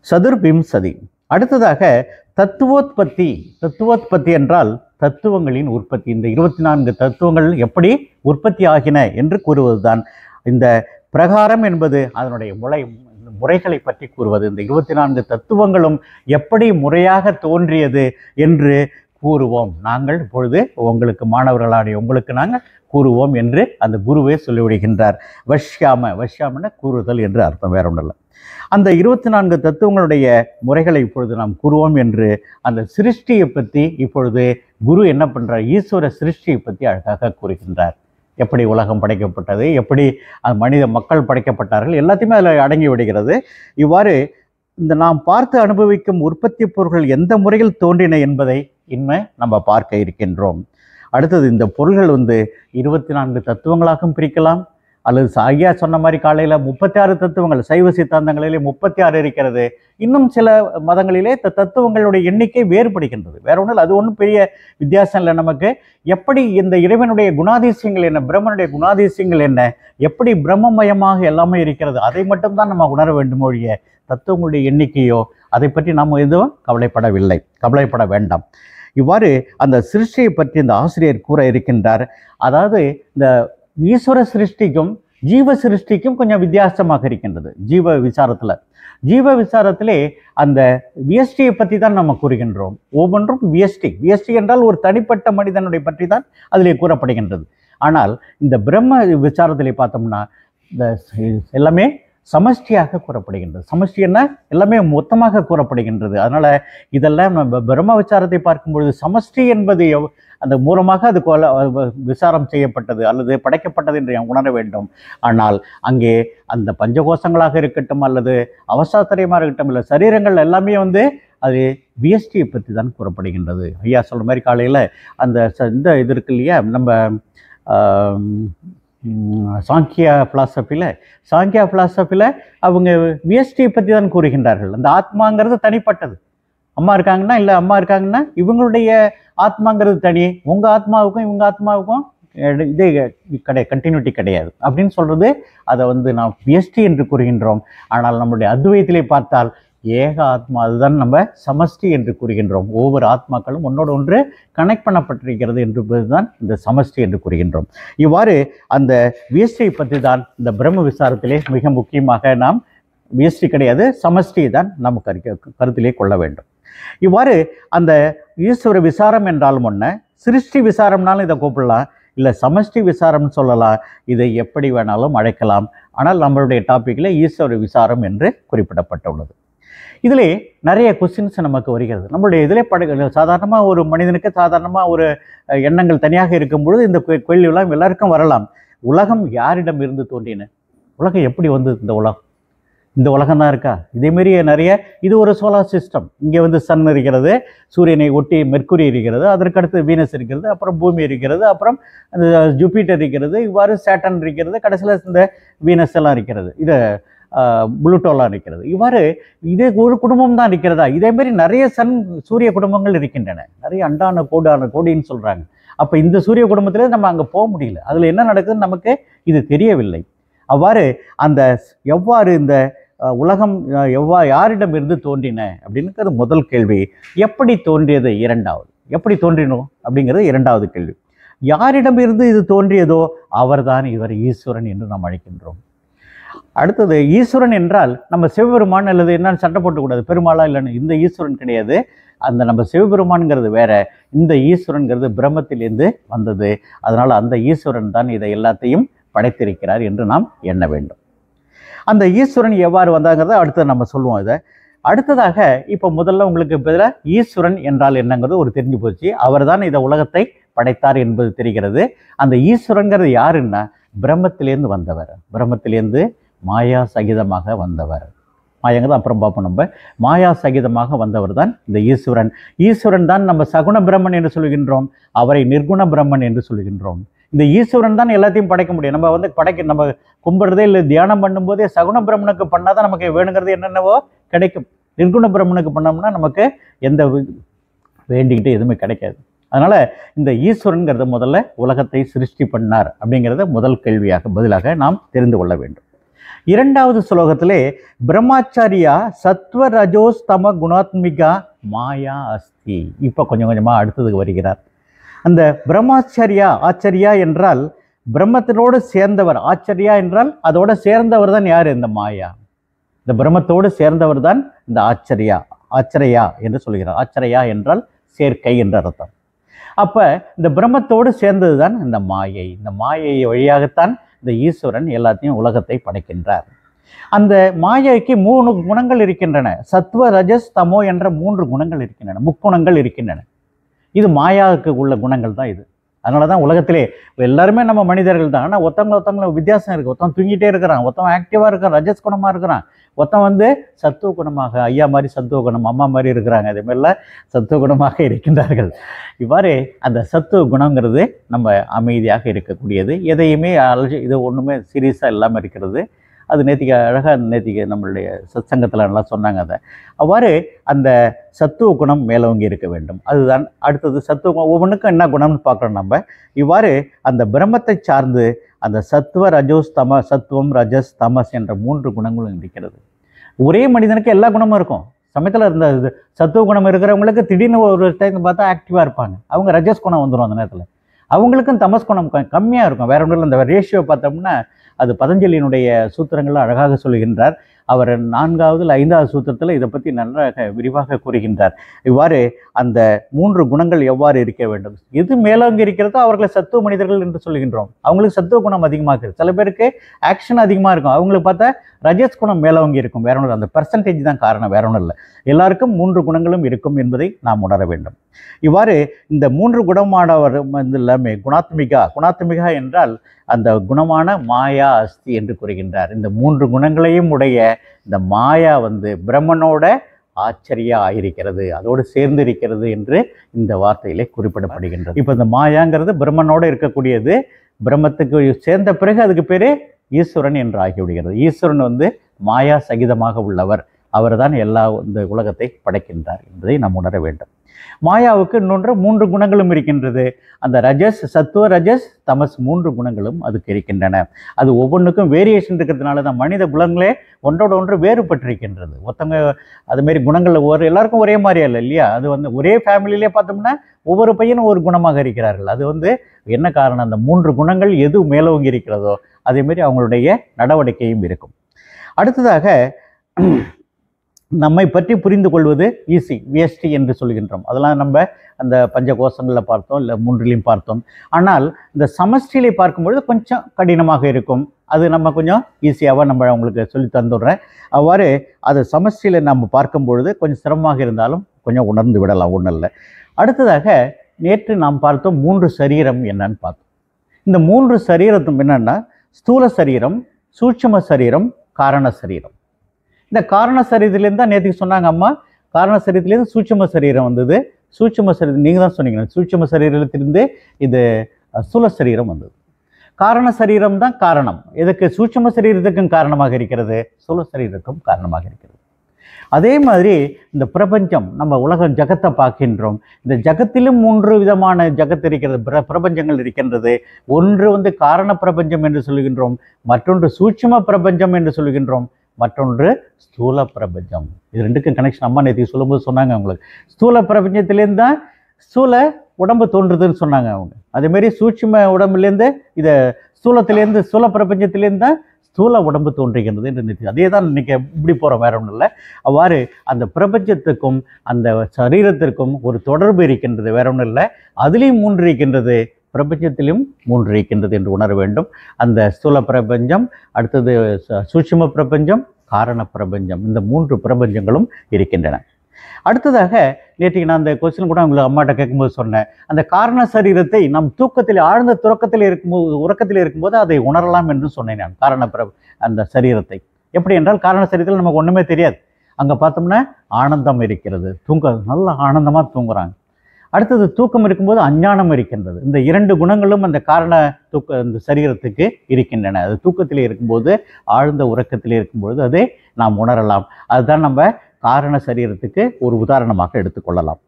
சதுர்பிம் சதி. அடுத்ததாக தத்துவோத்பத்தி என்றால் தத்துவங்களின் உற்பத்தி. இந்த 24 தத்துவங்கள் எப்படி உற்பத்தி ஆகின என்று கூறுவதுதான். இந்த பிரகாரம் என்பது அதனுடைய முறைகளை பற்றி கூறுவது. இந்த 24 தத்துவங்களும் எப்படி முறையாக தோன்றியது என்று கூறுவோம், நாங்கள் இப்பொழுது உங்களுக்கு மாணவர்களாகிய உங்களுக்கு நாங்கள் கூறுவோம் என்று அந்த குருவே சொல்லிவிடுகின்றார். வஷ்யாமன கூறுதல் என்று அர்த்தம், வேற ஒன்றும் இல்லை. அந்த 24 தத்துவங்களுடைய முறைகளை இப்பொழுது நாம் கூறுவோம் என்று அந்த சிருஷ்டியை பற்றி இப்பொழுது குரு என்ன பண்ணுறார், ஈஸ்வர சிருஷ்டியை பற்றி அழகாக கூறுகின்றார். எப்படி உலகம் படைக்கப்பட்டது, எப்படி மனித மக்கள் படைக்கப்பட்டார்கள், எல்லாத்தையுமே அதில் அடங்கி விடுகிறது. இவ்வாறு இந்த நாம் பார்த்து அனுபவிக்கும் உற்பத்தி பொருட்கள் எந்த முறையில் தோன்றின என்பதை இனிமே நம்ம பார்க்க இருக்கின்றோம். அடுத்தது இந்த பொருள்கள் 24 தத்துவங்களாகவும் பிரிக்கலாம், அல்லது ஐயா சொன்ன மாதிரி காலையில் 36 தத்துவங்கள், சைவ சித்தாந்தங்களிலே 36 இருக்கிறது. இன்னும் சில மதங்களிலே தத்துவங்களுடைய எண்ணிக்கை வேறுபடுகின்றது. வேற ஒன்றும் இல்லை, அது ஒன்றும் பெரிய வித்தியாசம் இல்லை நமக்கு. எப்படி இந்த இறைவனுடைய குணாதிசயங்கள் என்ன, பிரம்மனுடைய குணாதிசயங்கள் என்ன, எப்படி பிரம்மமயமாக எல்லாமே இருக்கிறது, அதை மட்டும்தான் நம்ம உணர வேண்டும் ஒழிய தத்துவங்களுடைய எண்ணிக்கையோ அதை பற்றி நாம் எதுவும் கவலைப்பட வேண்டாம். இவ்வாறு அந்த சிருஷ்டியை பற்றி இந்த ஆசிரியர் கூற இருக்கின்றார். அதாவது இந்த ஈஸ்வர சிருஷ்டிக்கும் ஜீவ சிருஷ்டிக்கும் கொஞ்சம் வித்தியாசமாக இருக்கின்றது. ஜீவ விசாரத்திலே அந்த வியஷ்டியை பற்றி தான் நம்ம கூறுகின்றோம். ஒவ்வொன்றும் வியஷ்டி என்றால் ஒரு தனிப்பட்ட மனிதனுடைய பற்றி தான் அதிலே கூறப்படுகின்றது. ஆனால் இந்த பிரம்ம விசாரத்திலே பார்த்தோம்னா இந்த எல்லாமே சமஷ்டியாக கூறப்படுகின்றது. சமஷ்டி என்ன, எல்லாமே மொத்தமாக கூறப்படுகின்றது. அதனால் இதெல்லாம் நம்ம பிரம்ம விசாரத்தை பார்க்கும்பொழுது சமஷ்டி என்பது அந்த மூலமாக அது விசாரம் செய்யப்பட்டது அல்லது படைக்கப்பட்டது என்று உணர வேண்டும். ஆனால் அங்கே அந்த பஞ்சகோஷங்களாக இருக்கட்டும் அல்லது அவசாத்திரியமாக இருக்கட்டும் இல்லை சரீரங்கள் எல்லாமே அது வியஷ்டியை பற்றி தான் கூறப்படுகின்றது. ஐயா சொல்கிற மாதிரி காலையில் அந்த இந்த இது இருக்கு இல்லையா, நம்ம சாங்கியா ஃபிலாசபியில் அவங்க வியஷ்டியை பற்றி தான் கூறுகின்றார்கள். அந்த ஆத்மாங்கிறது தனிப்பட்டது. அம்மா இருக்காங்கன்னா இவங்களுடைய ஆத்மாங்கிறது தனி, உங்கள் ஆத்மாவுக்கும் இவங்க ஆத்மாவுக்கும் இதே கண்டினியூட்டி கிடையாது அப்படின்னு சொல்கிறது. அதை நாம் வியஷ்டி என்று கூறுகின்றோம். ஆனால் நம்முடைய அத்வைத்திலே பார்த்தால் ஏக ஆத்மா, அதுதான் நம்ம சமஷ்டி என்று கூறுகின்றோம். ஒவ்வொரு ஆத்மாக்களும் ஒன்றோடு ஒன்று கனெக்ட் பண்ணப்பட்டிருக்கிறது என்பதுதான் இந்த சமஷ்டி என்று கூறுகின்றோம். இவ்வாறு அந்த வியஷ்டியை பற்றி தான் இந்த பிரம்ம விசாரத்திலே மிக முக்கியமாக நாம் வியஷ்டி கிடையாது, சமஷ்டியை தான் நாம் கருத்திலே கொள்ள வேண்டும். இவ்வாறு அந்த ஈஸ்வர விசாரம் என்றாலும் ஒன்று, சிருஷ்டி விசாரம்னாலும் இதை கூப்பிடலாம், இல்லை சமஷ்டி விசாரம்னு சொல்லலாம், இதை எப்படி வேணாலும் அழைக்கலாம். ஆனால் நம்மளுடைய டாப்பிக்கில் ஈஸ்வர விசாரம் என்று குறிப்பிடப்பட்டுள்ளது. இதிலே நிறைய கொஸ்டின்ஸ் நமக்கு வருகிறது. நம்மளுடைய இதிலே சாதாரணமாக ஒரு மனிதனுக்கு சாதாரணமாக ஒரு எண்ணங்கள் தனியாக இருக்கும்பொழுது இந்த கேள்வியெல்லாம் எல்லாருக்கும் வரலாம். உலகம் யாரிடம் இருந்து தோன்றின, உலகம் எப்படி வந்தது, இந்த உலகம் தான் இருக்கா, இதேமாரி நிறைய, இது ஒரு சோலார் சிஸ்டம். இங்கே சன் இருக்கிறது, சூரியனை ஒட்டி மெர்க்குரி இருக்கிறது, அதற்கடுத்து வீனஸ் இருக்கிறது, அப்புறம் பூமி இருக்கிறது, அப்புறம் அந்த ஜூபிட்டர் இருக்கிறது, இவ்வாறு சேட்டன் இருக்கிறது, கடைசியில் இந்த வீனஸ் எல்லாம் இருக்கிறது, இதை புளூட்டோலாம் இருக்கிறது. இவ்வாறு இதே ஒரு குடும்பம் தான் இருக்கிறதா, இதேமாரி நிறைய சூரிய குடும்பங்கள் இருக்கின்றன, நிறைய அண்டான கோடின்னு சொல்கிறாங்க. அப்போ இந்த சூரிய குடும்பத்திலே நம்ம அங்கே போக முடியல, அதில் என்ன நடக்குதுன்னு நமக்கு இது தெரியவில்லை. அவ்வாறு அந்த எவ்வாறு இந்த உலகம் யாரிடம் இருந்து தோன்றின அப்படின்னுங்கிறது முதல் கேள்வி. எப்படி தோன்றியது இரண்டாவது, எப்படி தோன்றினோம் அப்படிங்கிறது இரண்டாவது கேள்வி. யாரிடம் இருந்து இது தோன்றியதோ அவர்தான் இவர் ஈஸ்வரன் என்று நாம் அழைக்கின்றோம். அடுத்தது ஈஸ்வரன் என்றால் நம்ம சிவபெருமான் அல்லது என்னன்னு சட்டை போட்டுக்கூடாது, பெருமாளா இல்லைன்னு, இந்த ஈஸ்வரன் கிடையாது. அந்த நம்ம சிவபெருமான்ங்கிறது வேற, இந்த ஈஸ்வரன்கிறது பிரம்மத்திலிருந்து வந்தது. அதனால் அந்த ஈஸ்வரன் தான் இதை எல்லாத்தையும் படைத்திருக்கிறார் என்று நாம் எண்ண வேண்டும். அந்த ஈஸ்வரன் எவ்வாறு வந்தாங்கிறத அடுத்து நம்ம சொல்லுவோம். இதை அடுத்ததாக இப்போ முதல்ல உங்களுக்கு பதிலாக ஈஸ்வரன் என்றால் என்னங்கிறது ஒரு தெரிஞ்சு போச்சு. அவர் தான் இந்த உலகத்தை படைத்தார் என்பது தெரிகிறது. அந்த ஈஸ்வரங்கிறது யாருன்னா பிரம்மத்திலேருந்து வந்தவர், பிரம்மத்திலேருந்து மாயா சகிதமாக வந்தவர். மாயாங்கிறது அப்புறம் பார்ப்போம். நம்ம மாயா சகிதமாக வந்தவர் தான் இந்த ஈஸ்வரன். ஈஸ்வரன் தான் நம்ம சகுண பிரம்மன் என்று சொல்கின்றோம், அவரை நிர்குண பிரம்மன் என்று சொல்கின்றோம். இந்த ஈஸ்வரன் தான் எல்லாத்தையும் படைக்க முடியும். நம்ம நம்ம கும்பிட்றதே இல்லை, தியானம் பண்ணும்போதே சகுண பிரம்மனுக்கு பண்ணாதான் நமக்கு வேணுங்கிறது என்னென்னவோ கிடைக்கும். நிர்குண பிரம்மனுக்கு பண்ணோம்னா நமக்கு எந்த வேண்டிக்கிட்டு எதுவுமே கிடைக்காது. அதனால் இந்த ஈஸ்வரன்கிறத முதல்ல உலகத்தை சிருஷ்டி பண்ணார் அப்படிங்கிறத முதல் கேள்வியாக பதிலாக நாம் தெரிந்து கொள்ள வேண்டும். இரண்டாவது ஸ்லோகத்திலே பிரம்மாச்சாரியா சத்வ ரஜோஸ்தம குணாத்மிகா மாயா அஸ்தி. இப்போ கொஞ்சம் கொஞ்சமாக அடுத்ததுக்கு வருகிறார். அந்த பிரம்மாச்சாரியா, ஆச்சரியா என்றால் பிரம்மத்தினோடு சேர்ந்தவர், ஆச்சரியா என்றால் அதோட சேர்ந்தவர் தான் யார், இந்த மாயா. இந்த பிரம்மத்தோடு சேர்ந்தவர் தான் இந்த ஆச்சரியா என்று சொல்கிறார். ஆச்சரியா என்றால் சேர்க்கை என்ற அர்த்தம். அப்போ இந்த பிரம்மத்தோடு சேர்ந்தது தான் இந்த மாயை. இந்த மாயை வழியாகத்தான் இந்த ஈஸ்வரன் எல்லாத்தையும் உலகத்தை படைக்கின்றார். அந்த மாயைக்கு 3 குணங்கள் இருக்கின்றன. சத்துவ, ரஜஸ், தமோ என்ற 3 குணங்கள் இருக்கின்றன, முக்குணங்கள் இருக்கின்றன. இது மாயாவுக்கு உள்ள குணங்கள் தான் இது. அதனால தான் உலகத்திலே எல்லாருமே நம்ம மனிதர்கள் தான். ஆனால் ஒருத்தவங்க வித்தியாசம் இருக்குது. ஒருத்தவன் தூங்கிட்டே இருக்கிறான், ஒருத்தவன் ஆக்டிவாக இருக்கிறான், ரஜஸ் குணமாக இருக்கிறான், ஒருத்தன் சத்துவ குணமாக, ஐயா மாதிரி சத்துவ குணம், அம்மா மாதிரி இருக்கிறாங்க. அதே மாதிரிலாம் சத்துவ குணமாக இருக்கின்றார்கள். இவ்வாறு அந்த சத்துவ குணங்கிறது நம்ம அமைதியாக இருக்கக்கூடியது, எதையுமே இது ஒன்றுமே சீரியஸாக இல்லாமல் இருக்கிறது. அது நேத்திக்கு அழகாக நம்மளுடைய சத்சங்கத்தில் நல்லா சொன்னாங்க. அதை அவ்வாறு அந்த சத்துவ குணம் மேலோங்கி இருக்க வேண்டும். அதுதான் அடுத்தது சத்துவ குணம். ஒவ்வொன்றுக்கும் என்ன குணம்னு பார்க்குறோம் நம்ம. இவ்வாறு அந்த பிரம்மத்தை சார்ந்து அந்த சத்துவ, ரஜோஸ், சத்துவம், ரஜஸ், தமஸ் என்ற 3 குணங்களும் இருக்கிறது. ஒரே மனிதனுக்கு எல்லா குணமும் இருக்கும். சமயத்தில் இந்த சத்துவ குணம் இருக்கிறவங்களுக்கு திடீர்னு ஒரு டைம் பார்த்தா ஆக்டிவாக இருப்பாங்க, அவங்க ரஜஸ் குணம் வந்துடும் அந்த நேரத்தில். அவங்களுக்கும் தமஸ் குணம் கம்மியாக இருக்கும். வேற ஒன்றும் இல்லை. இந்த ரேஷியோ பார்த்தோம்னா அது பதஞ்சலியினுடைய சூத்திரங்கள் அழகாக சொல்கின்றார். அவர் 4வது இல்லை 5வது சூத்திரத்தில் இதை பற்றி நன்றாக விரிவாக கூறுகின்றார். இவ்வாறு அந்த 3 குணங்கள் எவ்வாறு இருக்க வேண்டும், எது மேலோங்கி இருக்கிறதோ அவர்களை சத்துவ மனிதர்கள் என்று சொல்கின்றோம். அவங்களுக்கு சத்துவ குணம் அதிகமாக இருக்குது. சில பேருக்கு ஆக்ஷன் அதிகமாக இருக்கும், அவங்களுக்கு பார்த்தா ரஜஸ் குணம் மேலோங்கி இருக்கும். வேற ஒன்றும் அந்த பெர்சன்டேஜ் தான் காரணம், வேற ஒன்றும் இல்லை. எல்லாருக்கும் 3 குணங்களும் இருக்கும் என்பதை நாம் உணர வேண்டும். இவ்வாறு இந்த 3 குணமானவர் எல்லாமே குணாத்மிகா என்றால் அந்த குணமான மாயா அஸ்தி என்று கூறுகின்றார். இந்த 3 குணங்களையும் உடைய இந்த மாயா பிரம்மனோட ஆச்சரியா ஆயிருக்கிறது, அதோடு சேர்ந்து இருக்கிறது என்று இந்த வார்த்தையிலே குறிப்பிடப்படுகின்றது. இப்போ இந்த மாயாங்கிறது பிரம்மனோடு இருக்கக்கூடியது. பிரம்மத்துக்கு சேர்ந்த பிறகு அதுக்கு பேர் ஈஸ்வரன் என்று ஆகிவிடுகிறது. ஈஸ்வரன் மாயா சகிதமாக உள்ளவர். அவர் தான் எல்லா இந்த உலகத்தை படைக்கின்றார் என்பதை நாம் உணர வேண்டும். மாயாவுக்கு இன்னொன்று 3 குணங்களும் இருக்கின்றது. அந்த ரஜஸ், சத்துவ, ரஜஸ், தமஸ் 3 குணங்களும் அதுக்கு இருக்கின்றன. அது ஒவ்வொன்றுக்கும் வேரியேஷன் இருக்கிறதுனால தான் மனித குணங்களே ஒன்றோடு ஒன்று வேறுபட்டிருக்கின்றது. ஒருத்தவங்க அதுமாரி குணங்கள் எல்லாருக்கும் ஒரே மாதிரியா இல்லை இல்லையா? அது ஒரே ஃபேமிலியிலே பார்த்தோம்னா ஒவ்வொரு பையனும் ஒரு குணமாக இருக்கிறார்கள். அது என்ன காரணம்? அந்த 3 குணங்கள் எது மேலோங்கி இருக்கிறதோ அதேமாரி அவங்களுடைய நடவடிக்கையும் இருக்கும். அடுத்ததாக நம்மை பற்றி புரிந்து கொள்வது ஈஸி, விஎஸ்டி என்று சொல்கின்றோம். அதெல்லாம் நம்ம அந்த பஞ்சகோஷங்களில் பார்த்தோம், இல்லை 3லையும் பார்த்தோம். ஆனால் இந்த சமஷ்டியிலே பார்க்கும்பொழுது கொஞ்சம் கடினமாக இருக்கும். அது நம்ம கொஞ்சம் ஈஸியாக நம்ம அவங்களுக்கு சொல்லி தந்துடுறேன். அவ்வாறு அது சமஷ்டியில் நம்ம பார்க்கும்பொழுது கொஞ்சம் சிரமமாக இருந்தாலும் கொஞ்சம் உணர்ந்து விடலாம், ஒன்றும் இல்லை. அடுத்ததாக நேற்று நாம் பார்த்தோம் 3 சரீரம் என்னன்னு பார்த்தோம். இந்த 3 சரீரத்தும் என்னென்னா ஸ்தூல சரீரம், சூட்சும சரீரம், காரண சரீரம். இந்த காரண சரீரத்திலேருந்து தான் நேற்றுக்கு சொன்னாங்க அம்மா. காரண சரீரத்திலேருந்து சூட்சும சரீரம் வந்தது. சூட்சும சரீரம் நீங்கள் தான் சொன்னீங்க. சூட்சும சரீரத்திலிருந்து இது ஸ்தூல சரீரம் வந்தது. காரண சரீரம் தான் காரணம். எதுக்கு? சூட்சும சரீரத்துக்கும் காரணமாக இருக்கிறது, ஸ்தூல சரீரத்துக்கும் காரணமாக இருக்கிறது. அதே மாதிரி இந்த பிரபஞ்சம், நம்ம உலகம் ஜகத்தை பார்க்கின்றோம். இந்த ஜகத்திலும் 3 விதமான ஜகத்து இருக்கிறது, பிரபஞ்சங்கள் இருக்கின்றது. ஒன்று காரண பிரபஞ்சம் என்று சொல்கின்றோம், மற்றொன்று சூட்சும பிரபஞ்சம் என்று சொல்கின்றோம், மற்றொன்று ஸ்தூல பிரபஞ்சம். இது 2க்கும் கனெக்ஷன் அம்மா நேற்று சொல்லும்போது சொன்னாங்க அவங்களுக்கு. ஸ்தூல பிரபஞ்சத்திலேருந்து தான் ஸ்தூல உடம்பு தோன்றுதுன்னு சொன்னாங்க அவங்க. அதேமாரி சூட்சும உடம்புலேருந்து இதை ஸ்தூலத்திலேருந்து ஸ்தூல பிரபஞ்சத்திலேருந்து தான் ஸ்தூல உடம்பு தோன்றுகின்றது என்று நினைச்சு அதே தான் இன்றைக்கி இப்படி போகிறோம், வேற ஒன்றும் இல்லை. அவ்வாறு அந்த பிரபஞ்சத்துக்கும் அந்த சரீரத்திற்கும் ஒரு தொடர்பு இருக்கின்றது, வேற ஒன்றும் இல்லை. அதுலேயும் 3 இருக்கின்றது, பிரபஞ்சத்திலும் 3 இருக்கின்றது என்று உணர வேண்டும். அந்த ஸ்தூல பிரபஞ்சம், அடுத்தது சூட்சும பிரபஞ்சம், காரண பிரபஞ்சம், இந்த 3 பிரபஞ்சங்களும் இருக்கின்றன. அடுத்ததாக நேற்றுக்கு நான் அந்த கொஸ்டின் கூட உங்களுக்கு அம்மாட்ட கேட்கும்போது சொன்னேன், அந்த காரண சரீரத்தை நம் தூக்கத்தில் ஆழ்ந்த உறக்கத்தில் இருக்கும்போது அதை உணரலாம் என்று சொன்னேன் நான். அந்த சரீரத்தை எப்படி என்றால், காரண சரீரத்தில் நமக்கு ஒன்றுமே தெரியாது. அங்கே பார்த்தோம்னா ஆனந்தம் இருக்கிறது, நல்லா ஆனந்தமாக தூங்குறாங்க. அடுத்தது தூக்கம் இருக்கும்போது அஞ்ஞானம் இருக்கின்றது. இந்த 2 குணங்களும் அந்த காரண இந்த சரீரத்துக்கு இருக்கின்றன. அது தூக்கத்தில் இருக்கும்போது, ஆழ்ந்த உறக்கத்தில் இருக்கும்போது அதை நாம் உணரலாம். அதுதான் நம்ம காரண சரீரத்துக்கு ஒரு உதாரணமாக எடுத்துக்கொள்ளலாம்.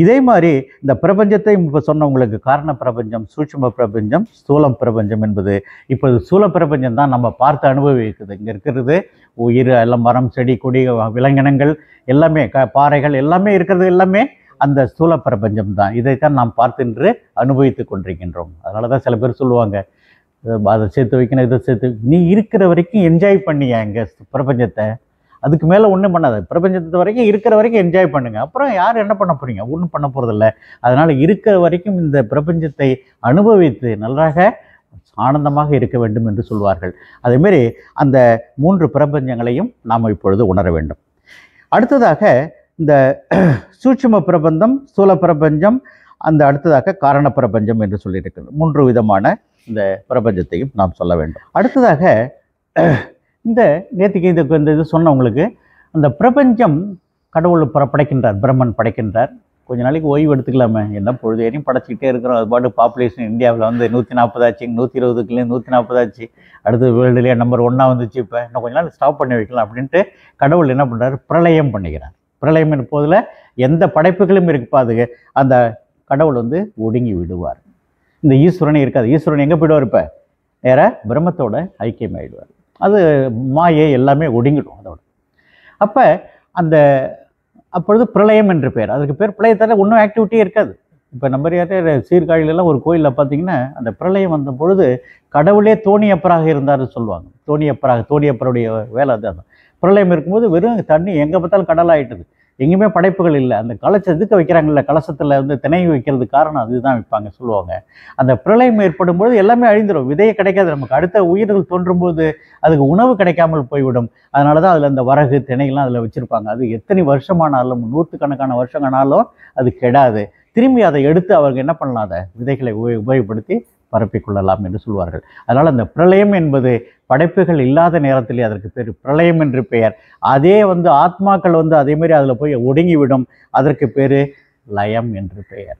இதே மாதிரி இந்த பிரபஞ்சத்தை இப்போ சொன்னவங்களுக்கு காரண பிரபஞ்சம், சூட்சும பிரபஞ்சம், ஸ்தூலம் பிரபஞ்சம் என்பது இப்போது ஸ்தூல பிரபஞ்சம் தான் நம்ம பார்த்து அனுபவிக்குது. இங்கே இருக்கிறது உயிர் எல்லாம், மரம், செடி, கொடி, விலங்கினங்கள் எல்லாமே, பாறைகள் எல்லாமே இருக்கிறது, எல்லாமே அந்த ஸ்தூல பிரபஞ்சம் தான். இதைத்தான் நாம் பார்த்து அனுபவித்து கொண்டிருக்கின்றோம். அதனால தான் சில பேர் சொல்லுவாங்க, அதை சேர்த்து வைக்கணும், இதை சேர்த்து, நீ இருக்கிற வரைக்கும் என்ஜாய் பண்ணியா எங்கள் பிரபஞ்சத்தை, அதுக்கு மேலே ஒன்றும் பண்ணாது. பிரபஞ்சத்து வரைக்கும் இருக்கிற வரைக்கும் என்ஜாய் பண்ணுங்கள். அப்புறம் யார் என்ன பண்ண போகிறீங்க? ஒன்றும் பண்ண போகிறதில்ல. அதனால் இருக்கிற வரைக்கும் இந்த பிரபஞ்சத்தை அனுபவித்து நன்றாக ஆனந்தமாக இருக்க வேண்டும் என்று சொல்வார்கள். அதேமாரி அந்த 3 பிரபஞ்சங்களையும் நாம் இப்பொழுது உணர வேண்டும். அடுத்ததாக இந்த சூட்சும பிரபஞ்சம், ஸ்தூல பிரபஞ்சம், அந்த அடுத்ததாக காரண பிரபஞ்சம் என்று சொல்லியிருக்கிறது. 3 விதமான இந்த பிரபஞ்சத்தையும் நாம் சொல்ல வேண்டும். அடுத்ததாக இந்த நேற்றுக்கு இது சொன்னவங்களுக்கு அந்த பிரபஞ்சம் கடவுள் படைக்கின்றார், பிரம்மன் படைக்கின்றார். கொஞ்ச நாளைக்கு ஓய்வு எடுத்துக்கலாமே, என்ன பொழுதேனையும் படைச்சிக்கிட்டே இருக்கிறோம். அது பாட்டு பாப்புலேஷன் இந்தியாவில் வந்து 140 ஆச்சு, 120க்குள்ளே 140 ஆச்சு, அடுத்து வேர்ல்டுலேயே நம்பர் 1 வந்துச்சு. இப்போ இன்னும் கொஞ்ச நாள் ஸ்டாப் பண்ணி வைக்கலாம் அப்படின்ட்டு கடவுள் என்ன பண்ணுறாரு? பிரளயம் பண்ணுகிறார். பிரளயம் போதில் எந்த படைப்புகளும் இருக்குப்பா, அது அந்த கடவுள் வந்து ஒடுங்கி விடுவார். இந்த ஈஸ்வரனே இருக்காது. ஈஸ்வரன் எங்கே போயிடுவார்? இப்போ நேராக பிரம்மத்தோட ஐக்கியமாயிடுவார். அது மாயை எல்லாமே ஒடுங்கிடும் அதோட. அப்போ அந்த அப்பொழுது பிரளயம் என்று பேர். அதுக்கு பேர் பிரளயத்தால் ஒன்றும் ஆக்டிவிட்டியே இருக்காது. இப்போ நம்ம சீர்காழியிலலாம் ஒரு கோயிலில் பார்த்தீங்கன்னா அந்த பிரளயம் வந்த பொழுது கடவுளே தோணியப்பராக இருந்தார்னு சொல்லுவாங்க. தோணியப்பருடைய வேலை அதுதான். பிரளயம் இருக்கும்போது வெறும் தண்ணி எங்கே பார்த்தாலும் கடலாயிட்டுது. எங்கேயுமே படைப்புகள் இல்லை. அந்த கலசத்துக்கு வைக்கிறாங்கல்ல, கலசத்தில் வந்து திணை வைக்கிறது காரணம் அதுதான் வைப்பாங்க சொல்லுவாங்க. அந்த பிரளயம் ஏற்படும் பொழுது எல்லாமே அழிந்துடும். விதையே கிடைக்காது. நமக்கு அடுத்த உயிர்கள் தோன்றும்போது அதுக்கு உணவு கிடைக்காமல் போய்விடும். அதனால தான் அதில் அந்த வரகு திணைகள்லாம் அதில் வச்சுருப்பாங்க. அது எத்தனை வருஷமானாலும், 100கணக்கான வருஷங்களானாலும் அது கெடாது. திரும்பி அதை எடுத்து அவர்கள் என்ன பண்ணலாம்? அதை விதைகளை உபயோகப்படுத்தி பரப்பிக்கொள்ளலாம் என்று சொல்வார்கள். அதனால் அந்த பிரளயம் என்பது படைப்புகள் இல்லாத நேரத்திலே அதற்கு பேர் பிரளயம் என்று பெயர். அதே வந்து ஆத்மாக்கள் வந்து அதேமாரி அதில் போய் ஒடுங்கிவிடும். அதற்கு பேர் லயம் என்று பெயர்.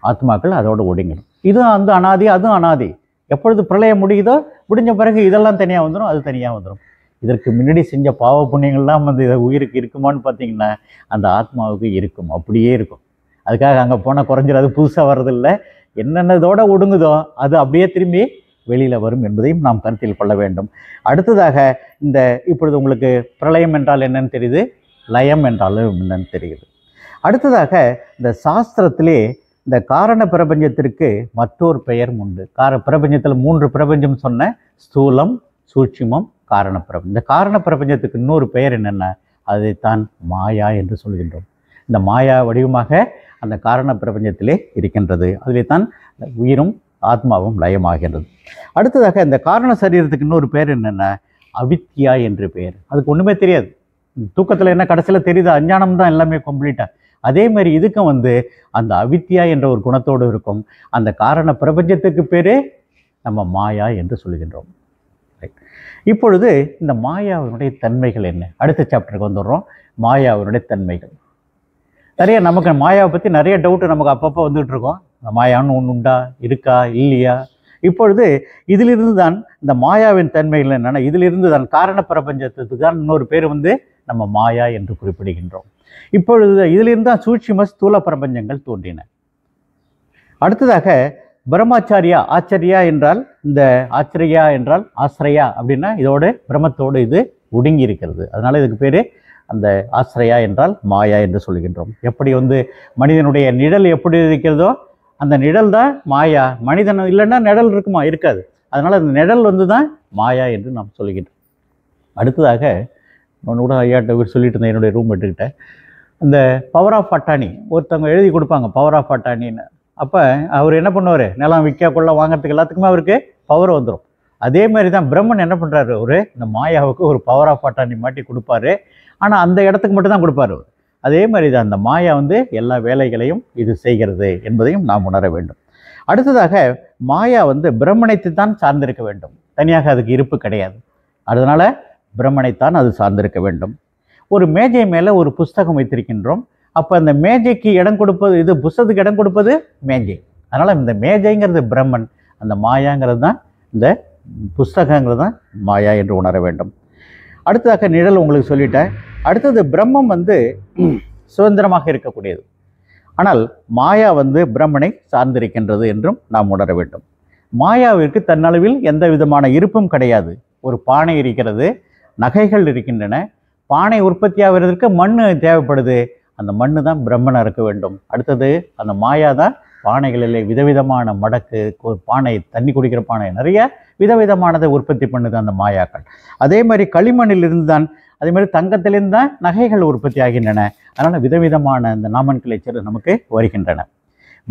ஆத்மாக்கள் அதோடு ஒடுங்கிடும். இதுவும் வந்து அனாதி, அதுவும் அனாதி. எப்பொழுது பிரளயம் முடியுதோ முடிஞ்ச பிறகு இதெல்லாம் தனியாக வந்துடும், அது தனியாக வந்துடும். இதற்கு முன்னாடி செஞ்ச பாவ புண்ணியங்கள்லாம் வந்து இதை உயிருக்கு இருக்குமான்னு பார்த்தீங்கன்னா அந்த ஆத்மாவுக்கு இருக்கும், அப்படியே இருக்கும். அதுக்காக அங்கே போனால் குறைஞ்சிடாது, புதுசாக வர்றதில்லை. என்னென்னதோட ஒடுங்குதோ அது அப்படியே திரும்பி வெளியில் வரும் என்பதையும் நாம் கருத்தில் கொள்ள வேண்டும். அடுத்ததாக இந்த இப்பொழுது உங்களுக்கு பிரளயம் என்றால் என்னன்னு தெரியுது, லயம் என்றாலும் என்னன்னு தெரியுது. அடுத்ததாக இந்த சாஸ்திரத்திலே இந்த காரண பிரபஞ்சத்திற்கு மற்றொரு பெயரும் உண்டு. பிரபஞ்சத்தில் 3 பிரபஞ்சம் சொன்ன ஸ்தூலம், சூட்சுமம், காரண பிரபஞ்சம். இந்த காரண பிரபஞ்சத்துக்கு இன்னொரு பெயர் என்னென்ன? அதைத்தான் மாயா என்று சொல்கின்றோம். இந்த மாயா வடிவமாக அந்த காரண பிரபஞ்சத்திலே இருக்கின்றது. அதிலே தான் உயிரும் ஆத்மாவும் லயமாகின்றது. அடுத்ததாக இந்த காரண சரீரத்துக்கு இன்னொரு பேர் என்னென்ன? அவித்யா என்று பெயர். அதுக்கு ஒன்றுமே தெரியாது. தூக்கத்தில் என்ன கடைசியில் தெரியுது? அஞ்ஞானம் தான் எல்லாமே கம்ப்ளீட்டாக. அதே மாதிரி இதுக்கும் வந்து அந்த அவித்யா என்ற ஒரு குணத்தோடு இருக்கும். அந்த காரண பிரபஞ்சத்துக்கு பேர் நம்ம மாயா என்று சொல்கின்றோம். இப்பொழுது இந்த மாயாவினுடைய தன்மைகள் என்ன? அடுத்த சாப்டருக்கு வந்துடுறோம். மாயாவினுடைய தன்மைகள் நிறைய. நமக்கு மாயாவை பற்றி நிறைய டவுட்டு நமக்கு அப்பப்போ வந்துகிட்டு இருக்கோம். மாயான்னு ஒன்று உண்டா, இருக்கா, இல்லையா? இப்பொழுது இதிலிருந்து தான் இந்த மாயாவின் தன்மைகள் என்னென்னா, இதிலிருந்து தான் காரண பிரபஞ்சத்துக்கு தான் இன்னொரு பேர் வந்து நம்ம மாயா என்று குறிப்பிடுகின்றோம். இப்பொழுது இதிலிருந்து தான் சூட்சும ஸ்தூல பிரபஞ்சங்கள் தோன்றின. அடுத்ததாக பிரம்மாச்சாரியா, ஆச்சரியா என்றால் இந்த ஆச்சரியா என்றால் ஆசிரியா அப்படின்னா இதோடு பிரம்மத்தோடு இது ஒடுங்கி இருக்கிறது. அதனால இதுக்கு பேர் அந்த ஆசிரியா என்றால் மாயா என்று சொல்கின்றோம். எப்படி வந்து மனிதனுடைய நிழல் எப்படி இருக்கிறதோ அந்த நிழல் தான் மாயா. மனிதன் இல்லைன்னா நிழல் இருக்குமா? இருக்காது. அதனால் அந்த நிழல் வந்து தான் மாயா என்று நாம் சொல்கின்றோம். அடுத்ததாக ஒன்று கூட ஐயாட்ட சொல்லிட்டு இருந்தேன், என்னுடைய ரூம் எடுத்துக்கிட்டேன். அந்த பவர் ஆஃப் அட்டானி ஒருத்தவங்க எழுதி கொடுப்பாங்க, பவர் ஆஃப் அட்டானின்னு. அப்போ அவர் என்ன பண்ணுவார்? நிலம் விற்க கொள்ள வாங்கிறதுக்கு எல்லாத்துக்குமே அவருக்கு பவர் வந்துடும். அதே மாதிரி தான் பிரம்மன் என்ன பண்ணுறாரு? இந்த மாயாவுக்கு ஒரு பவர் ஆஃப் அட்டானி மாட்டி கொடுப்பாரு. ஆனால் அந்த இடத்துக்கு மட்டும் தான் கொடுப்பாரு. அதே மாதிரி தான் அந்த மாயா வந்து எல்லா வேலைகளையும் இது செய்கிறது என்பதையும் நாம் உணர வேண்டும். அடுத்ததாக மாயா வந்து பிரம்மனைத்து தான் சார்ந்திருக்க வேண்டும். தனியாக அதுக்கு இருப்பு கிடையாது. அதனால் பிரம்மனைத்தான் அது சார்ந்திருக்க வேண்டும். ஒரு மேஜை மேலே ஒரு புஸ்தகம் வைத்திருக்கின்றோம். அப்போ அந்த மேஜைக்கு இடம் கொடுப்பது, இது புஸ்தகத்துக்கு இடம் கொடுப்பது மேஜை. அதனால் இந்த மேஜைங்கிறது பிரம்மன், அந்த மாயாங்கிறது தான் இந்த புஸ்தகங்கிறது தான் மாயா என்று உணர வேண்டும். அடுத்ததாக நிழல் உங்களுக்கு சொல்லிட்டேன். அடுத்தது பிரம்மம் வந்து சுதந்திரமாக இருக்கக்கூடியது. ஆனால் மாயா வந்து பிரம்மனை சார்ந்திருக்கின்றது என்றும் நாம் உணர வேண்டும். மாயாவிற்கு தன்னளவில் எந்த விதமான இருப்பும் கிடையாது. ஒரு பானை இருக்கிறது, நகைகள் இருக்கின்றன. பானை உற்பத்தி ஆகிறதுக்கு மண் தேவைப்படுது. அந்த மண்ணு தான் பிரம்மனாக இருக்க வேண்டும். அடுத்தது அந்த மாயா தான் பானைகளிலே விதவிதமான மடக்கு, பானை, தண்ணி குடிக்கிற பானை, நிறைய விதவிதமானதை உற்பத்தி பண்ணுது அந்த மாயாக்கள். அதே மாதிரி களிமண்ணிலிருந்து தான், அதே மாதிரி தங்கத்திலிருந்து தான் நகைகள் உற்பத்தி ஆகின்றன. அதனால் விதவிதமான இந்த நாமன்கிளேச்சர் நமக்கு வருகின்றன.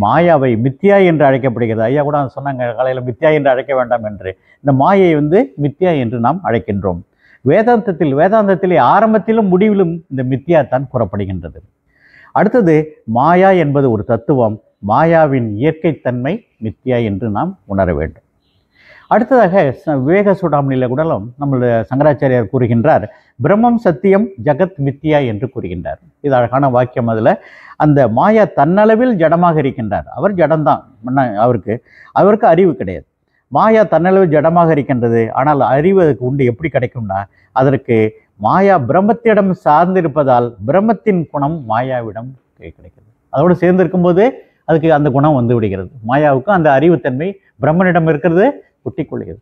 மாயாவை மித்யா என்று அழைக்கப்படுகிறது. ஐயா கூட சொன்னாங்க காலையில் மித்யா என்று அழைக்க வேண்டாம் என்று. இந்த மாயை மித்யா என்று நாம் அழைக்கின்றோம். வேதாந்தத்திலே ஆரம்பத்திலும் முடிவிலும் இந்த மித்யா தான் கூறப்படுகின்றது. அடுத்தது, மாயா என்பது ஒரு தத்துவம். மாயாவின் இயற்கைத்தன்மை மித்யா என்று நாம் உணர வேண்டும். அடுத்ததாக விவேக சூடாமணியில் கூடலும் நம்மளுடைய சங்கராச்சாரியார் கூறுகின்றார், பிரம்மம் சத்தியம் ஜகத் மித்யா என்று கூறுகின்றார். இது அழகான வாக்கியம். அதில் அந்த மாயா தன்னளவில் ஜடமாக இருக்கின்றார். அவர் ஜடம்தான், அவருக்கு அறிவு கிடையாது. மாயா தன்னளவில் ஜடமாக இருக்கின்றது. ஆனால் அறிவு அதுக்கு உண்டு. எப்படி கிடைக்கும்னா, அதற்கு மாயா பிரம்மத்திடம் சார்ந்திருப்பதால் பிரம்மத்தின் குணம் மாயாவிடம் கிடைக்கிறது. அதோடு சேர்ந்து இருக்கும்போது அதுக்கு அந்த குணம் வந்து விடுகிறது. மாயாவுக்கு அந்த அறிவுத்தன்மை பிரம்மனிடம் இருக்கிறது ஒட்டிக்கொள்கிறது.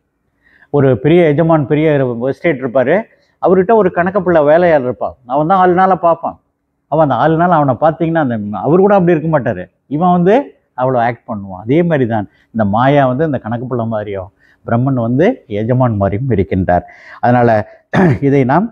ஒரு பெரிய எஜமான், பெரிய எஸ்டேட் இருப்பார். அவர்கிட்ட ஒரு கணக்கு பிள்ளை வேலையாள் இருப்பான். அவன் தான் 4 நாளாக பார்ப்பான். அவன் அந்த 4 நாள் அவனை பார்த்தீங்கன்னா அவர் கூட அப்படி இருக்க மாட்டார். இவன் அவ்வளோ ஆக்ட் பண்ணுவான். அதே மாதிரி தான் இந்த மாயா இந்த கணக்கு பிள்ளை மாதிரியும், பிரம்மன் எஜமான் மாதிரியும் இருக்கின்றார். அதனால் இதை நாம்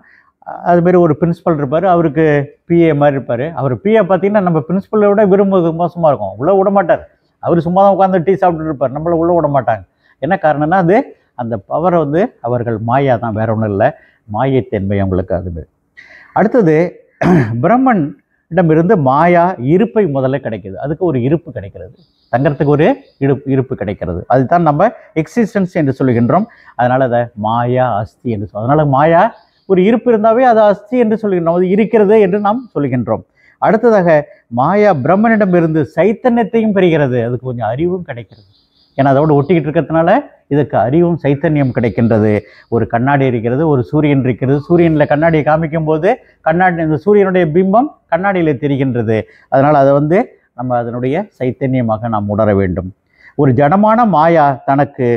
அதுமாரி ஒரு பிரின்ஸிபல் இருப்பார், அவருக்கு பிஏ மாதிரி இருப்பார். அவர் பிஏ பார்த்தீங்கன்னா நம்ம பிரின்ஸிபலை விட மோசமாக இருக்கும். உள்ளே விட மாட்டார். அவர் சும்மா தான் உட்காந்து டீ சாப்பிட்டு இருப்பார். நம்மளை உள்ளே விட மாட்டாங்க. என்ன காரணம்னா, அது அந்த பவரை அவர்கள் மாயா தான், வேற ஒன்றும் இல்லை. மாயத்தன்மை அவங்களுக்கு அது. அடுத்தது, பிரம்மனிடமிருந்து மாயா இருப்பை முதல்ல கிடைக்கிது. அதுக்கு ஒரு இருப்பு கிடைக்கிறது. தங்கறதுக்கு ஒரு இருப்பு கிடைக்கிறது. அதுதான் நம்ம எக்ஸிஸ்டன்ஸ் என்று சொல்லுகின்றோம். அதனால் அதை மாயா அஸ்தி என்று சொல்லுவோம். அதனால் மாயா ஒரு இருப்பு இருந்தாவே அது அஸ்தி என்று சொல்லுகின்றோம். அது இருக்கிறது என்று நாம் சொல்லுகின்றோம். அடுத்ததாக, மாயா பிரம்மனிடமிருந்து சைத்தன்யத்தையும் பெறுகிறது. அதுக்கு கொஞ்சம் அறிவும் கிடைக்கிறது. ஏன்னா அதோடு ஒட்டிக்கிட்டு இருக்கிறதுனால இதுக்கு அறிவும் சைத்தன்யம் கிடைக்கின்றது. ஒரு கண்ணாடி இருக்கிறது, ஒரு சூரியன் இருக்கிறது. சூரியனில் கண்ணாடியை காமிக்கும் போது இந்த சூரியனுடைய பிம்பம் கண்ணாடியில் தெரிகின்றது. அதனால் அதை நம்ம அதனுடைய சைத்தன்யமாக நாம் உணர வேண்டும். ஒரு ஜடமான மாயா தனக்கு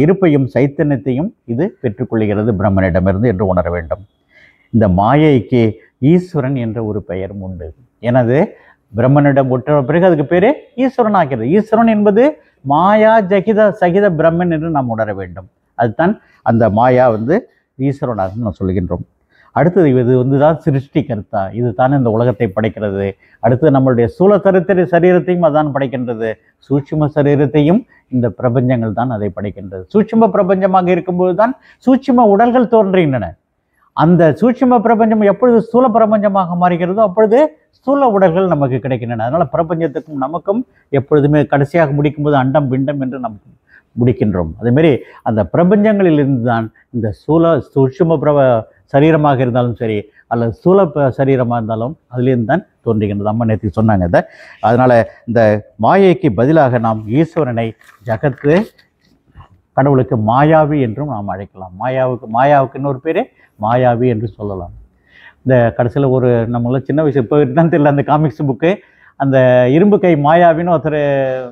இருப்பையும் சைத்தன்யத்தையும் இது பெற்றுக்கொள்கிறது பிரம்மனிடமிருந்து என்று உணர வேண்டும். இந்த மாயைக்கு ஈஸ்வரன் என்ற ஒரு பெயரும் உண்டு. எனது பிரம்மனிடம் ஒற்ற பிறகு அதுக்கு பேர் ஈஸ்வரன் ஆகிறது. ஈஸ்வரன் என்பது மாயா சகித பிரம்மன் என்று நாம் உணர வேண்டும். அதுதான் அந்த மாயா ஈஸ்வரனாக நாம் சொல்கின்றோம். அடுத்தது, இது தான் சிருஷ்டி கர்த்தா. இது தான் இந்த உலகத்தை படைக்கிறது. அடுத்தது, நம்மளுடைய சூழ சரீரத்தையும் அதான் படைக்கின்றது. சூட்சும சரீரத்தையும் இந்த பிரபஞ்சங்கள் தான் அதை படைக்கின்றது. சூட்சும பிரபஞ்சமாக இருக்கும்போது தான் சூட்சும உடல்கள் தோன்றுகின்றன. அந்த சூட்சும பிரபஞ்சம் எப்பொழுது ஸ்தூல பிரபஞ்சமாக மாறுகிறதோ அப்பொழுது ஸ்தூல உடல்கள் நமக்கு கிடைக்கின்றன. அதனால் பிரபஞ்சத்துக்கும் நமக்கும் எப்பொழுதுமே கடைசியாக முடிக்கும்போது அண்டம் பிண்டம் என்று நாம் முடிக்கின்றோம். அதேமாரி அந்த பிரபஞ்சங்களிலிருந்து தான் இந்த சூட்சும சரீரமாக இருந்தாலும் சரி, அல்லது ஸ்தூல சரீரமாக இருந்தாலும் அதுலேருந்து தான் தோன்றுகின்றது. அம்மா நேற்று சொன்னாங்க இதை. அதனால் இந்த மாயைக்கு பதிலாக நாம் ஈஸ்வரனை, ஜகத்து, கடவுளுக்கு மாயாவி என்றும் நாம் அழைக்கலாம். மாயாவுக்கு இன்னொரு பேர் மாயாவி என்று சொல்லலாம். இந்த கடைசியில் ஒரு நம்மள சின்ன வயசு இப்போ தான் தெரியல, அந்த காமிக்ஸ் புக்கு, அந்த இரும்பு கை மாயாவின்னு ஒருத்தர்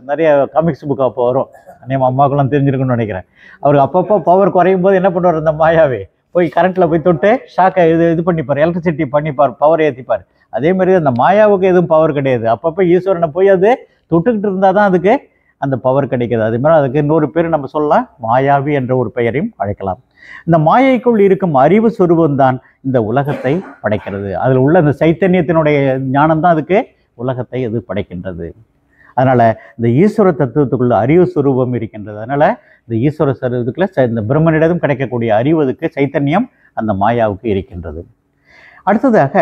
நிறைய காமிக்ஸ் புக்கு அப்போ வரும். நம்ம அம்மாவுக்கெல்லாம் தெரிஞ்சிருக்குன்னு நினைக்கிறேன். அவருக்கு அப்பப்போ பவர் குறையும் போது என்ன பண்ணுவார், அந்த மாயாவே போய் கரண்ட்டில் போய் தொட்டு ஷாக்கை இது பண்ணிப்பார், எலக்ட்ரிசிட்டி பண்ணிப்பார், பவர் ஏற்றிப்பார். அதே மாதிரி அந்த மாயாவுக்கு எதுவும் பவர் கிடையாது. அப்பப்போ ஈஸ்வரனை போய் அது தொட்டுக்கிட்டு இருந்தால் தான் அதுக்கு அந்த பவர் கிடைக்கிது. அதே மாதிரி அதுக்கு இன்னொரு பேர் நம்ம சொல்லலாம், மாயாவி என்ற ஒரு பெயரையும் அழைக்கலாம். இந்த மாயைக்குள் இருக்கும் அறிவு சொரூபம்தான் இந்த உலகத்தை படைக்கிறது. அதில் உள்ள இந்த சைத்தன்யத்தினுடைய ஞானம்தான் அதுக்கு உலகத்தை அது படைக்கின்றது. அதனால் இந்த ஈஸ்வர தத்துவத்துக்குள்ள அறிவு சுரூபம் இருக்கின்றது. அதனால் இந்த ஈஸ்வர சரூபத்துக்குள்ள இந்த பிரம்மனிடம் கிடைக்கக்கூடிய அறிவு, அதுக்கு சைத்தன்யம் அந்த மாயாவுக்கு இருக்கின்றது. அடுத்ததாக,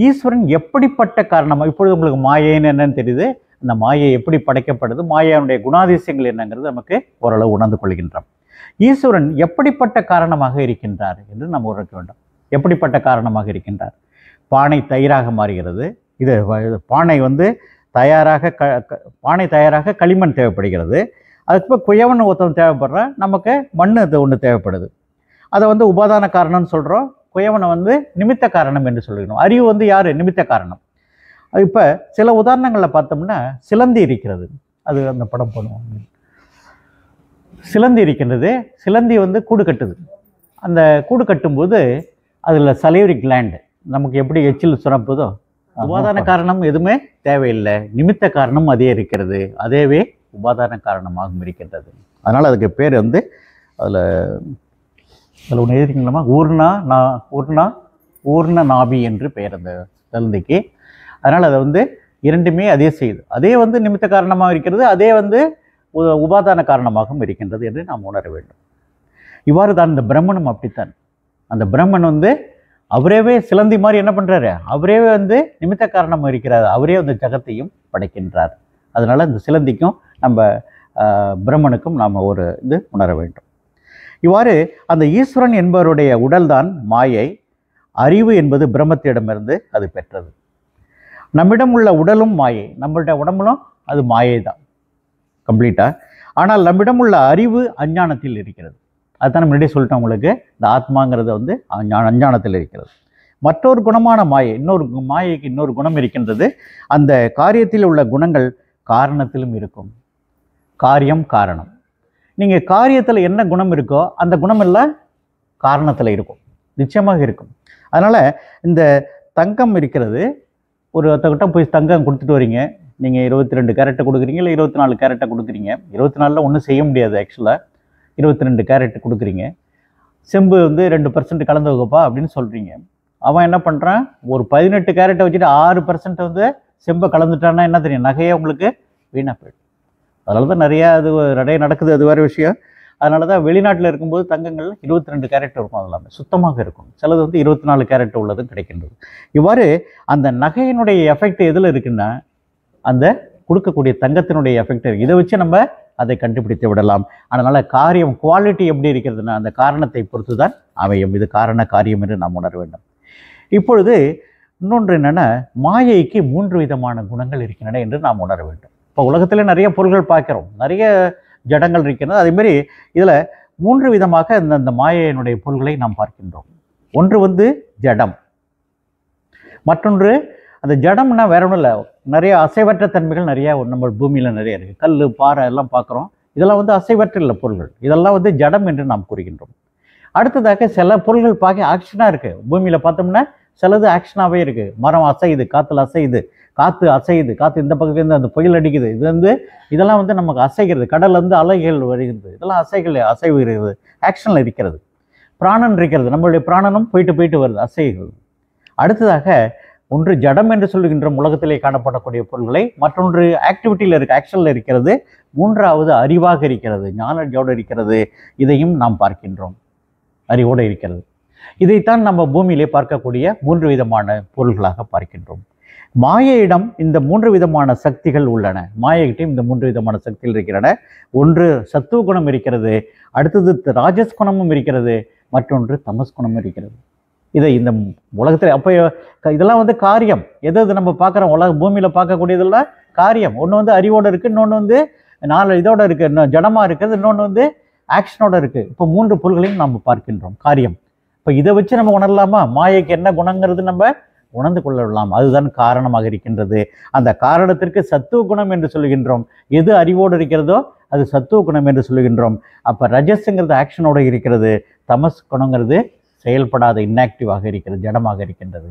ஈஸ்வரன் எப்படிப்பட்ட காரணமாக, இப்பொழுது உங்களுக்கு மாயைன்னு என்னன்னு தெரியுது, அந்த மாயை எப்படி படைக்கப்படுது, மாயாவுடைய குணாதிசயங்கள் என்னங்கிறது நமக்கு ஓரளவு உணர்ந்து கொள்கின்றோம். ஈஸ்வரன் எப்படிப்பட்ட காரணமாக இருக்கின்றார் என்று நாம் உணர வேண்டும். எப்படிப்பட்ட காரணமாக இருக்கின்றார்? பானை தயிராக மாறுகிறது. இது பானை தயாராக களிமண் தேவைப்படுகிறது. அதுக்கு குயவன் ஒருத்தவன் தேவைப்படுற, நமக்கு மண் ஒன்று தேவைப்படுது. அதை உபாதான காரணம்னு சொல்கிறோம். குயவனை நிமித்த காரணம் என்று சொல்லிக்கணும். அறிவு யார்? நிமித்த காரணம். இப்போ சில உதாரணங்களில் பார்த்தோம்னா, சிலந்தி இருக்கிறது. அது அந்த படம் பண்ணுவோம். சிலந்தி இருக்கின்றது. சிலந்தி கூடு கட்டுது. அந்த கூடு கட்டும்போது அதில் சலைவரி கிளாண்டு, நமக்கு எப்படி எச்சில் சுரப்புதோ உபாதான காரணம் எதுவுமே தேவையில்லை, நிமித்த காரணம் அதே இருக்கிறது, அதேவே உபாதான காரணமாகவும் இருக்கின்றது. அதனால் அதுக்கு பேர் வந்து அதில் ஒன்று எழுதிருக்கீங்களாமா, ஊர்ண நாபி என்று பெயர் அந்த தகுதிக்கு. அதனால் அதை வந்து இரண்டுமே அதே செய்யுது, அதே வந்து நிமித்த காரணமாக இருக்கிறது, அதே வந்து உபாதான காரணமாகவும் இருக்கின்றது என்று நாம் உணர வேண்டும். இவ்வாறு தான் இந்த பிரம்மனும் அப்படித்தான். அந்த பிரம்மன் வந்து அவரேவே சிலந்தி மாதிரி என்ன பண்ணுறாரு, அவரேவே வந்து நிமித்த காரணமாக இருக்கிறார், அவரே அந்த ஜகத்தையும் படைக்கின்றார். அதனால் இந்த சிலந்திக்கும் நம்ம பிரம்மனுக்கும் நாம் ஒரு இது உணர வேண்டும். இவ்வாறு அந்த ஈஸ்வரன் என்பவருடைய உடல்தான் மாயை, அறிவு என்பது பிரம்மத்திடமிருந்து அது பெற்றது. நம்மிடம் உள்ள உடலும் மாயை, நம்மளுடைய உடம்புலும் அது மாயை தான் கம்ப்ளீட்டாக. ஆனால் நம்மிடம் உள்ள அறிவு அஞ்ஞானத்தில் இருக்கிறது. அதுதான் முன்னாடியே சொல்லிட்டேன் உங்களுக்கு, இந்த ஆத்மாங்கிறது வந்து அஞ்ஞானத்தில் இருக்கிறது. மற்றொரு குணமான மாயை, மாயைக்கு இன்னொரு குணம் இருக்கின்றது. அந்த காரியத்தில் உள்ள குணங்கள் காரணத்திலும் இருக்கும். காரியம் காரணம், நீங்கள் காரியத்தில் என்ன குணம் இருக்கோ அந்த குணம் எல்லாம் காரணத்தில் இருக்கும், நிச்சயமாக இருக்கும். அதனால் இந்த தங்கம் இருக்கிறது, ஒருத்தர்கிட்ட போய் தங்கம் கொடுத்துட்டு வரீங்க, நீங்கள் 22 கேரட்டை கொடுக்குறீங்க, இல்லை 24 கேரட்டை கொடுக்குறீங்க. 24 ஒன்றும் செய்ய முடியாது ஆக்சுவலாக, 22 கேரட் கொடுக்குறீங்க. செம்பு வந்து 2% கலந்து வைக்கப்பா அப்படின்னு சொல்கிறீங்க. அவன் என்ன பண்ணுறான், ஒரு 18 கேரட்டை வச்சுட்டு 6% வந்து செம்பை கலந்துட்டான்னா என்ன தெரியும், நகையே உங்களுக்கு வீணாக போயிடும். அதனால தான் நிறையா நடக்குது, அது வேறு விஷயம். அதனால தான் வெளிநாட்டில் இருக்கும்போது தங்கங்கள் 22 கேரட் இருக்கும், அது எல்லாமே சுத்தமாக இருக்கும். சிலது வந்து 24 கேரட் உள்ளதும் கிடைக்கின்றது. இவ்வாறு அந்த நகையினுடைய எஃபெக்ட் எதில் இருக்குன்னா அந்த கொடுக்கக்கூடிய தங்கத்தினுடைய எஃபெக்ட் இருக்குது. இதை வச்சு நம்ம அதை கண்டுபிடித்து விடலாம். அதனால் காரியம் குவாலிட்டி எப்படி இருக்கிறதுனா அந்த காரணத்தை பொறுத்து தான் அமையும். இது காரண காரியம் என்று நாம் உணர வேண்டும். இப்பொழுது இன்னொன்று என்னென்னா, மாயைக்கு 3 விதமான குணங்கள் இருக்கின்றன என்று நாம் உணர வேண்டும். இப்போ உலகத்தில் நிறைய பொருள்கள் பார்க்குறோம், நிறைய ஜடங்கள் இருக்கின்றது. அதேமாரி இதில் 3 விதமாக அந்த மாயையினுடைய பொருள்களை நாம் பார்க்கின்றோம். ஒன்று வந்து ஜடம், மற்றொன்று அந்த ஜடம்னா வேற ஒன்றும் இல்லை, நிறைய அசைவற்ற தன்மைகள் நிறையா நம்ம பூமியில் நிறைய இருக்குது. கல், பாறை எல்லாம் பார்க்குறோம், இதெல்லாம் வந்து அசைவற்ற இல்லை பொருள்கள், இதெல்லாம் வந்து ஜடம் என்று நாம் கூறுகின்றோம். அடுத்ததாக சில பொருள்கள் பார்க்க ஆக்ஷனாக இருக்குது. பூமியில் பார்த்தோம்னா சிலது ஆக்ஷனாகவே இருக்குது. மரம் அசையுது, காற்றுல அசையுது, காற்று அசையுது, காற்று இந்த பக்கத்துலேருந்து அந்த புயல் அடிக்குது, இது வந்து இதெல்லாம் வந்து நமக்கு அசைகிறது. கடல்ல இருந்து அலைகள் வருகிறது, இதெல்லாம் அசைவு இருக்கிறது, ஆக்ஷனில் இருக்கிறது. பிராணன் இருக்கிறது, நம்மளுடைய பிராணனும் போயிட்டு வருது, அசைகிறது. அடுத்ததாக ஒன்று ஜடம் என்று சொல்லுகின்ற உலகத்திலே காணப்படக்கூடிய பொருள்களை, மற்றொன்று ஆக்டிவிட்டியில் ஆக்ஷனில் இருக்கிறது, மூன்றாவது அறிவாக இருக்கிறது, ஞானஜோடு இருக்கிறது. இதையும் நாம் பார்க்கின்றோம், அறிவோடு இருக்கிறது. இதைத்தான் நம்ம பூமியிலே பார்க்கக்கூடிய 3 விதமான பொருள்களாக பார்க்கின்றோம். மாயையிடம் இந்த 3 விதமான சக்திகள் உள்ளன. மாயைகிட்டையும் இந்த 3 விதமான சக்திகள் இருக்கின்றன. ஒன்று சத்துவ குணம் இருக்கிறது, அடுத்தது ராஜஸ் குணமும் இருக்கிறது, மற்றொன்று தமஸ் குணமும் இருக்கிறது. இதை இந்த உலகத்தில் அப்போ இதெல்லாம் வந்து காரியம், எது நம்ம பார்க்குறோம் பூமியில் பார்க்கக்கூடியதெல்லாம் காரியம். ஒன்று வந்து அறிவோடு இருக்குது, இன்னொன்று வந்து 4 இதோட இருக்குது, இன்னும் ஜடமாக இருக்குது, இன்னொன்று வந்து ஆக்ஷனோட இருக்குது. இப்போ 3 பொருள்களையும் நம்ம பார்க்கின்றோம், காரியம். இப்போ இதை வச்சு நம்ம உணரலாமா, மாயைக்கு என்ன குணங்கிறது நம்ம உணர்ந்து கொள்ளலாம். அதுதான் காரணமாக இருக்கின்றது. அந்த காரணத்திற்கு சத்துவ குணம் என்று சொல்லுகின்றோம். எது அறிவோடு இருக்கிறதோ அது சத்துவ குணம் என்று சொல்லுகின்றோம். அப்போ ரஜஸ்ங்கிறது ஆக்ஷனோடு இருக்கிறது, தமஸ் குணங்கிறது செயல்படாத இன்ஆக்டிவாக இருக்கிறது, ஜடமாக இருக்கின்றது.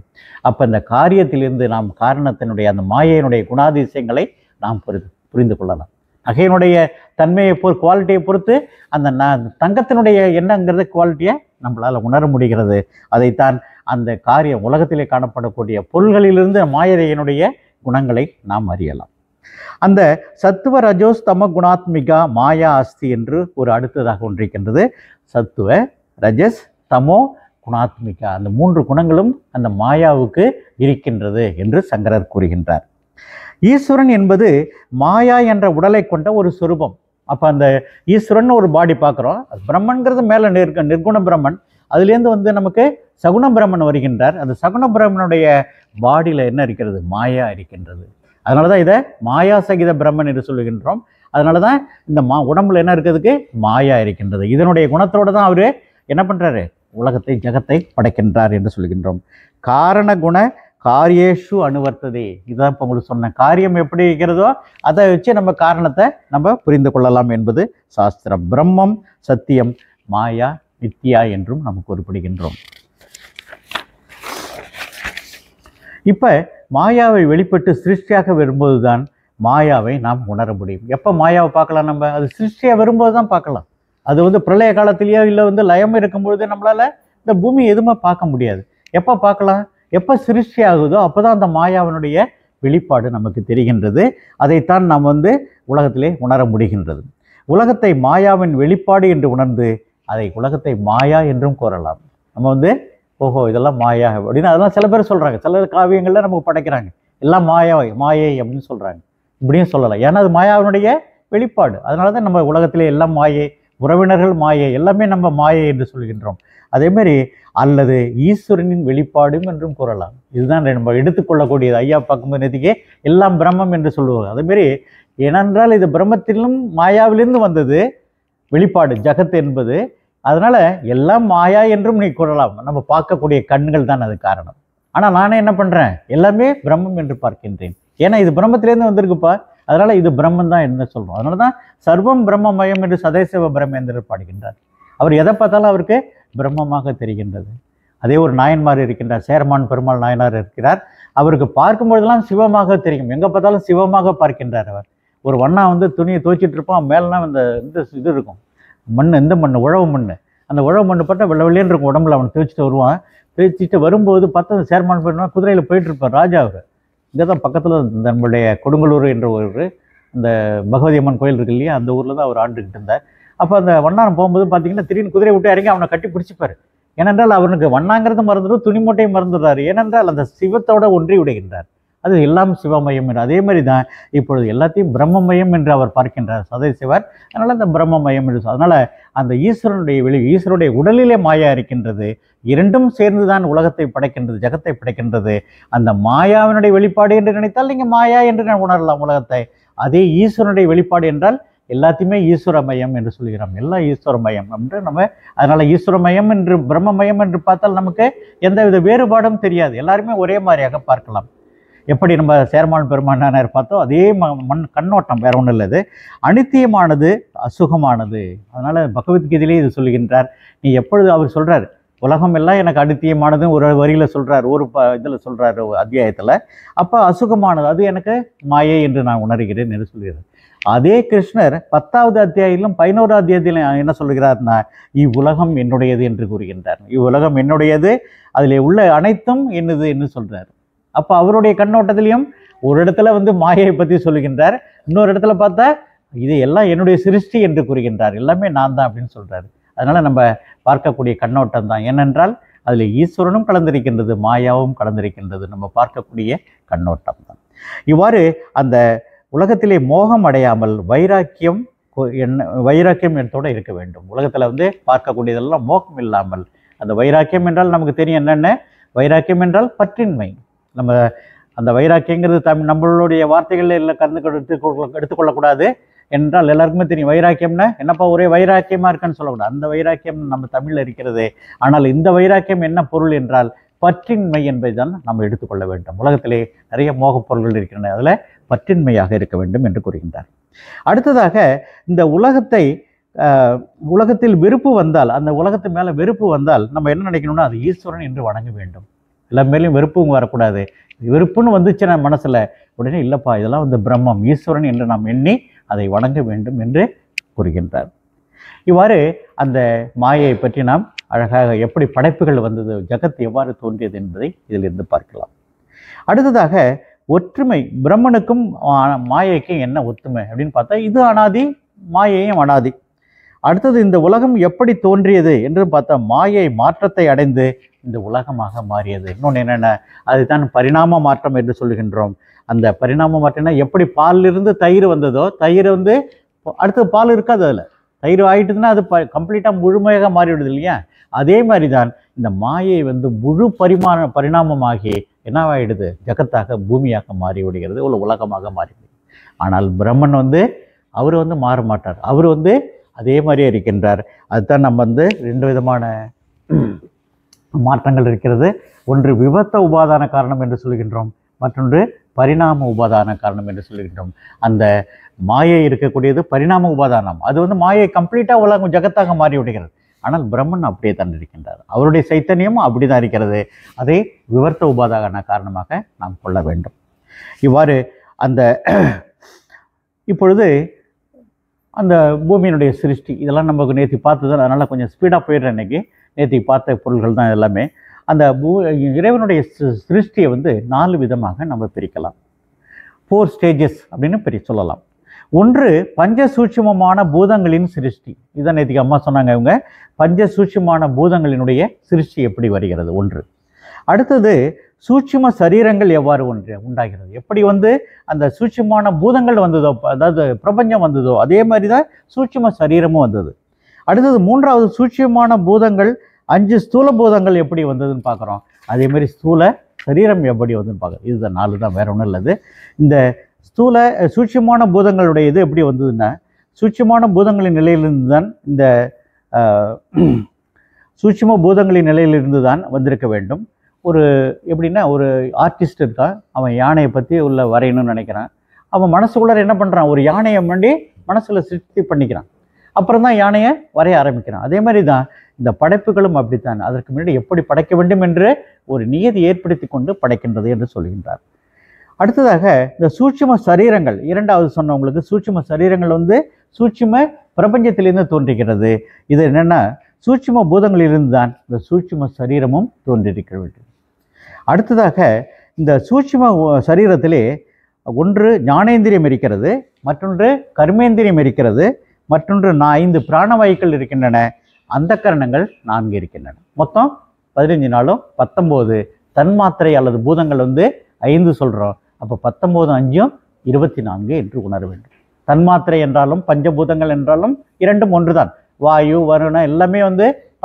அப்போ இந்த காரியத்திலிருந்து நாம் காரணத்தினுடைய அந்த மாயையினுடைய குணாதிசயங்களை நாம் புரிந்து கொள்ளலாம். நகையினுடைய தன்மையை குவாலிட்டியை பொறுத்து அந்த தங்கத்தினுடைய என்னங்கிறத குவாலிட்டியை நம்மளால் உணர முடிகிறது. அதைத்தான் அந்த காரியம் உலகத்திலே காணப்படக்கூடிய பொருள்களிலிருந்து மாயையினுடைய குணங்களை நாம் அறியலாம். அந்த சத்துவ ரஜோஸ் தம குணாத்மிகா மாயா அஸ்தி என்று ஒரு அடுத்ததாக ஒன்றிருக்கின்றது. சத்துவ ரஜஸ் தமோ குணாத்மிகா, அந்த 3 குணங்களும் அந்த மாயாவுக்கு இருக்கின்றது என்று சங்கரர் கூறுகின்றார். ஈஸ்வரன் என்பது மாயா என்ற உடலை கொண்ட ஒரு சொரூபம். அப்போ அந்த ஈஸ்வரன் ஒரு பாடி பார்க்குறோம், பிரம்மன்கிறது மேலே நிர்குண பிரம்மன், அதுலேருந்து வந்து நமக்கு சகுண பிரம்மன் வருகின்றார். அந்த சகுண பிரம்மனுடைய பாடியில் என்ன இருக்கிறது, மாயா இருக்கின்றது. அதனால தான் இதை மாயா சகித பிரம்மன் என்று சொல்லுகின்றோம். அதனால தான் இந்த உடம்புல என்ன இருக்கிறதுக்கு மாயா இருக்கின்றது. இதனுடைய குணத்தோடு தான் அவர் என்ன பண்ணுறாரு, உலகத்தை ஜகத்தை படைக்கின்றார் என்று சொல்கின்றோம். காரண குண காரியேஷு அனுவர்த்ததே, இதுதான் இப்போ உங்களுக்கு சொன்ன காரியம் எப்படி இருக்கிறதோ அதை வச்சு நம்ம காரணத்தை நம்ம புரிந்து கொள்ளலாம் என்பது சாஸ்திரம். பிரம்மம் சத்தியம், மாயா நித்யா என்றும் நம்ம குறிப்பிடுகின்றோம். இப்போ மாயாவை வெளிப்பட்டு சிருஷ்டியாக வரும்போது தான் மாயாவை நாம் உணர முடியும். எப்போ மாயாவை பார்க்கலாம்? நம்ம அது சிருஷ்டியாக வரும்போது தான் பார்க்கலாம். அது வந்து பிரளய காலத்திலேயோ இல்லை வந்து லயம் இருக்கும்பொழுது நம்மளால் இந்த பூமி எதுவுமே பார்க்க முடியாது. எப்போ பார்க்கலாம்? எப்போ சிருஷ்டி ஆகுதோ அப்போ தான் அந்த மாயாவினுடைய வெளிப்பாடு நமக்கு தெரிகின்றது. அதைத்தான் நாம் வந்து உலகத்திலே உணர முடிகின்றது. உலகத்தை மாயாவின் வெளிப்பாடு என்று உணர்ந்து அதை உலகத்தை மாயா என்றும் கூறலாம். நம்ம வந்து ஓஹோ இதெல்லாம் மாயா அப்படின்னு அதெல்லாம் சில பேர் சொல்கிறாங்க. சில காவியங்களில் நமக்கு படைக்கிறாங்க எல்லாம் மாயை அப்படின்னு சொல்கிறாங்க. இப்படியும் சொல்லலாம். ஏன்னா அது மாயாவினுடைய வெளிப்பாடு. அதனால தான் நம்ம உலகத்திலே எல்லாம் மாயை, உறவினர்கள் மாயை, எல்லாமே நம்ம மாயை என்று சொல்கின்றோம். அதேமாரி அல்லது ஈஸ்வரனின் வெளிப்பாடும் என்றும் கூறலாம். இதுதான் நம்ம எடுத்துக்கொள்ளக்கூடியது. ஐயா பார்க்கும்போது நேற்றுக்கே எல்லாம் பிரம்மம் என்று சொல்லுவாங்க. அதேமாரி ஏனென்றால் இது பிரம்மத்திலும் மாயாவிலிருந்து வந்தது வெளிப்பாடு ஜகத் என்பது. அதனால் எல்லாம் மாயா என்றும் நீ கூறலாம். நம்ம பார்க்கக்கூடிய கண்கள் தான் அது காரணம். ஆனால் நானே என்ன பண்ணுறேன்? எல்லாமே பிரம்மம் என்று பார்க்கின்றேன். ஏன்னா இது பிரம்மத்திலேருந்து வந்திருக்குப்பா, அதனால் இது பிரம்மன் தான் என்ன சொல்கிறோம். அதனால தான் சர்வம் பிரம்மமயம் என்று சதைசிவ பிரம்மேந்திரர் பாடுகின்றார். அவர் எதை பார்த்தாலும் அவருக்கு பிரம்மமாக தெரிகின்றது. அதே ஒரு நாயன்மார் இருக்கின்றார், சேரமான் பெருமாள் நாயனார் இருக்கிறார். அவருக்கு பார்க்கும்பொழுதெல்லாம் சிவமாக தெரியும். எங்கே பார்த்தாலும் சிவமாக பார்க்கின்றார். அவர் ஒரு வண்ணா வந்து துணியை துவைச்சிட்டு இருப்பான். மேலாம் இந்த இது இருக்கும் மண், இந்த மண் உழவு மண். அந்த உழவு மண் பட்டா வெள்ளை வெள்ளையன்னு இருக்கும் உடம்புல. அவன் துவைச்சிட்டு வருவான். துவைச்சிட்டு வரும்போது பார்த்தா அந்த சேர்மான் பெருமாள் குதிரையில் போயிட்டு இருப்பார். ராஜா அவர் இங்கே தான் பக்கத்தில் நம்மளுடைய கொடுங்கலூர் என்ற ஒரு இந்த பகவதி அம்மன் கோயில் இருக்கு இல்லையா, அந்த ஊரில் தான் அவர் ஆண்டுக்கிட்டு இருந்தார். அப்போ அந்த வண்ணாரம் போகும்போது பார்த்தீங்கன்னா திடீர்னு குதிரை விட்டு இறங்கி அவனை கட்டி பிடிச்சிப்பார். ஏனென்றால் அவனுக்கு வண்ணாங்கிறது மறந்துடும், துணி மூட்டையும் மறந்துடுறாரு. ஏனென்றால் அந்த சிவத்தோட ஒன்றி விடுகின்றார். அது எல்லாம் சிவமயம் என்று. அதே மாதிரி தான் இப்பொழுது எல்லாத்தையும் பிரம்மமயம் என்று அவர் பார்க்கின்றார் சதைசிவர். அதனால் அந்த பிரம்மமயம் என்று. அதனால் அந்த ஈஸ்வரனுடைய ஈஸ்வரனுடைய உடலிலே மாயா இருக்கின்றது. இரண்டும் சேர்ந்து தான் உலகத்தை படைக்கின்றது, ஜகத்தை படைக்கின்றது. அந்த மாயாவினுடைய வெளிப்பாடு என்று நினைத்தால் நீங்கள் மாயா என்று நான் உணரலாம் உலகத்தை. அதே ஈஸ்வரனுடைய வெளிப்பாடு என்றால் எல்லாத்தையுமே ஈஸ்வரமயம் என்று சொல்கிறோம். எல்லாம் ஈஸ்வரமயம் என்று நம்ம. அதனால் ஈஸ்வரமயம் என்று பிரம்மமயம் என்று பார்த்தால் நமக்கு எந்தவித வேறுபாடும் தெரியாது. எல்லாருமே ஒரே மாதிரியாக பார்க்கலாம். எப்படி நம்ம சேர்மான் பெருமானார் பார்த்தோம் அதே கண்ணோட்டம், வேற ஒன்றும் இல்லை. அனித்தியமானது அசுகமானது. அதனால் பகவத்கீதையிலே இது சொல்லுகின்றார். நீ எப்பொழுது அவர் சொல்கிறார் உலகம் எல்லாம் எனக்கு அனித்தியமானதும் ஒரு வரியில் சொல்கிறார், ஒரு இதில் சொல்கிறார் அத்தியாயத்தில். அப்போ அசுகமானது அது எனக்கு மாயை என்று நான் உணர்கிறேன் என்று சொல்கிறார். அதே கிருஷ்ணர் 10வது அத்தியாயிலும் 11வது அத்தியாயத்திலும் என்ன சொல்கிறார்னா இவ்வுலகம் என்னுடையது என்று கூறுகின்றார். இவ்வுலகம் என்னுடையது, அதில் உள்ள அனைத்தும் என்னது என்று சொல்கிறார். அப்போ அவருடைய கண்ணோட்டத்திலையும் ஒரு இடத்துல வந்து மாயை பற்றி சொல்லுகின்றார், இன்னொரு இடத்துல பார்த்தா இது எல்லாம் என்னுடைய சிருஷ்டி என்று கூறுகின்றார். எல்லாமே நான் தான் அப்படின்னு சொல்கிறார். அதனால் நம்ம பார்க்கக்கூடிய கண்ணோட்டம் தான். ஏனென்றால் அதில் ஈஸ்வரனும் கலந்திருக்கின்றது, மாயாவும் கலந்திருக்கின்றது. நம்ம பார்க்கக்கூடிய கண்ணோட்டம் தான். இவ்வாறு அந்த உலகத்திலே மோகம் அடையாமல் வைராக்கியம் என்னத்தோடு இருக்க வேண்டும். உலகத்தில் வந்து பார்க்கக்கூடியதெல்லாம் மோகம் இல்லாமல். அந்த வைராக்கியம் என்றால் நமக்கு தெரியும் என்னென்ன. வைராக்கியம் என்றால் பற்றின்மை. நம்ம அந்த வைராக்கியங்கிறது நம்மளுடைய வார்த்தைகளில் இல்லை எடுத்துக்கொள்ளக்கூடாது. என்றால் எல்லாருக்குமே தெரியும் வைராக்கியம்னா என்னப்பா ஒரே வைராக்கியமாக இருக்குன்னு சொல்லக்கூடாது. அந்த வைராக்கியம் நம்ம தமிழில் இருக்கிறது. ஆனால் இந்த வைராக்கியம் என்ன பொருள் என்றால் பற்றின்மை என்பதை தான் நம்ம எடுத்துக்கொள்ள வேண்டும். உலகத்திலே நிறைய மோகப் பொருள்கள் இருக்கின்றன, அதில் பற்றின்மையாக இருக்க வேண்டும் என்று கூறுகின்றார். அடுத்ததாக இந்த உலகத்தில் வெறுப்பு வந்தால், அந்த உலகத்து மேலே வெறுப்பு வந்தால் நம்ம என்ன நினைக்கணும்னா அது ஈஸ்வரன் என்று வணங்க வேண்டும். எல்லா மேலேயும் வெறுப்பும் வரக்கூடாது. வெறுப்புன்னு வந்துச்சுன்னா மனசில் உடனே இல்லைப்பா இதெல்லாம் வந்து பிரம்மம் ஈஸ்வரன் என்று நாம் எண்ணி அதை வணங்க வேண்டும் என்று கூறுகின்றார். இவ்வாறு அந்த மாயை பற்றி நாம் அழகாக எப்படி படைப்புகள் வந்தது, ஜகத் எவ்வாறு தோன்றியது என்பதை இதிலிருந்து பார்க்கலாம். அடுத்ததாக ஒற்றுமை, பிரம்மனுக்கும் மாயைக்கும் என்ன ஒத்துமை அப்படின்னு பார்த்தா இது அனாதி, மாயையும் அனாதி. அடுத்தது இந்த உலகம் எப்படி தோன்றியது என்று பார்த்தா மாயை மாற்றத்தை அடைந்து இந்த உலகமாக மாறியது. இன்னொன்று என்னென்ன, அதுதான் பரிணாம மாற்றம் என்று சொல்லுகின்றோம். அந்த பரிணாம மாற்றம்னா எப்படி பாலிலிருந்து தயிர் வந்ததோ, தயிர் வந்து அடுத்தது பால் இருக்காது, அதில் தயிர் ஆகிட்டுதுன்னா அது கம்ப்ளீட்டாக முழுமையாக மாறிவிடுது இல்லையா. அதே மாதிரி தான் இந்த மாயை வந்து முழு பரிணாமமாகி என்னவாயிடுது, ஜகத்தாக பூமியாக மாறிவிடுகிறது, ஒரு உலகமாக மாறிவிடுது. ஆனால் பிரம்மன் வந்து அவர் வந்து மாற மாட்டார், அவர் வந்து அதே மாதிரியே இருக்கின்றார். அதுதான் நம்ம வந்து 2 விதமான மாற்றங்கள் இருக்கிறது. ஒன்று விபத்த உபாதான காரணம் என்று சொல்கின்றோம், மற்றொன்று பரிணாம உபாதான காரணம் என்று சொல்கின்றோம். அந்த மாயை இருக்கக்கூடியது பரிணாம உபாதானம். அது வந்து மாயை கம்ப்ளீட்டாக உலகம் ஜகத்தாக மாறி விடுகிறது. ஆனால் பிரம்மன் அப்படியே தான் இருக்கின்றார். அவருடைய சைத்தன்யமும் அப்படி தான் இருக்கிறது. அதை விவர்த்த உபாதான காரணமாக நாம் கொள்ள வேண்டும். இவ்வாறு அந்த இப்பொழுது அந்த பூமியினுடைய சிருஷ்டி இதெல்லாம் நமக்கு நேற்று பார்த்தது, அதனால் கொஞ்சம் ஸ்பீடாக போயிடுறேன். இன்றைக்கி நேற்று பார்த்த பொருள்கள் தான் எல்லாமே. அந்த இறைவனுடைய சிருஷ்டியை 4 விதமாக நம்ம பிரிக்கலாம். 4 ஸ்டேஜஸ் அப்படின்னு சொல்லலாம். ஒன்று பஞ்சசூட்சுமமான பூதங்களின் சிருஷ்டி. இதான் நேற்றுக்கு அம்மா சொன்னாங்க. இவங்க பஞ்சசூட்சுமான பூதங்களினுடைய சிருஷ்டி எப்படி வருகிறது ஒன்று. அடுத்தது சூட்சும சரீரங்கள் எவ்வாறு உண்டாகிறது, எப்படி அந்த சூட்சுமான பூதங்கள் வந்ததோ, அதாவது பிரபஞ்சம் வந்ததோ அதே மாதிரி தான் சூட்சும சரீரமும் வந்தது. அடுத்தது 3வது சூட்சுமமான பூதங்கள் 5 ஸ்தூல பூதங்கள் எப்படி வந்ததுன்னு பார்க்குறோம். அதே மாதிரி ஸ்தூல சரீரம் எப்படி வந்ததுன்னு பார்க்குறோம். இதுதான் 4 தான், வேற ஒன்றும் இல்லது. இந்த சூட்சுமான பூதங்களுடைய இது எப்படி வந்ததுன்னா, சூட்சுமான பூதங்களின் நிலையிலிருந்து தான் இந்த சூட்சும பூதங்களின் நிலையிலிருந்து தான் வந்திருக்க வேண்டும். ஒரு எப்படின்னா, ஒரு ஆர்டிஸ்ட் இருக்கான், அவன் யானையை பற்றி உள்ள வரையணும்னு நினைக்கிறான். அவன் மனசுக்குள்ளார என்ன பண்ணுறான், ஒரு யானையை மண்டி மனசில் சிருஷ்டி பண்ணிக்கிறான். அப்புறம் தான் யானையை வரைய ஆரம்பிக்கிறான். அதே மாதிரி தான் இந்த படைப்புகளும் அப்படித்தான். அதற்கு முன்னாடி எப்படி படைக்க வேண்டும் என்று ஒரு நியதி ஏற்படுத்தி கொண்டு படைக்கின்றது என்று சொல்கின்றார். அடுத்ததாக இந்த சூட்சும சரீரங்கள், 2வது சொன்னவங்களுக்கு சூட்சும சரீரங்கள் சூட்சும பிரபஞ்சத்திலிருந்து தோன்றுகிறது. இது என்னென்னா, சூட்சும பூதங்களிலிருந்து தான் இந்த சூட்சும சரீரமும் தோன்றியிருக்கிறது. அடுத்ததாக இந்த சூட்சும சரீரத்திலே ஒன்று ஞானேந்திரியம் இருக்கிறது, மற்றொன்று கர்மேந்திரியம் இருக்கிறது, மற்றொன்று 5 பிராணவாயுக்கள் இருக்கின்றன, அந்த கரணங்கள் 4 இருக்கின்றன. மொத்தம் 15 நாளும் 19 தன்மாத்திரை அல்லது பூதங்கள் 5 சொல்கிறோம். அப்போ 19 5 24 என்று உணர வேண்டும். தன்மாத்திரை என்றாலும் பஞ்சபூதங்கள் என்றாலும் இரண்டும் ஒன்று தான். வாயு வருணம் எல்லாமே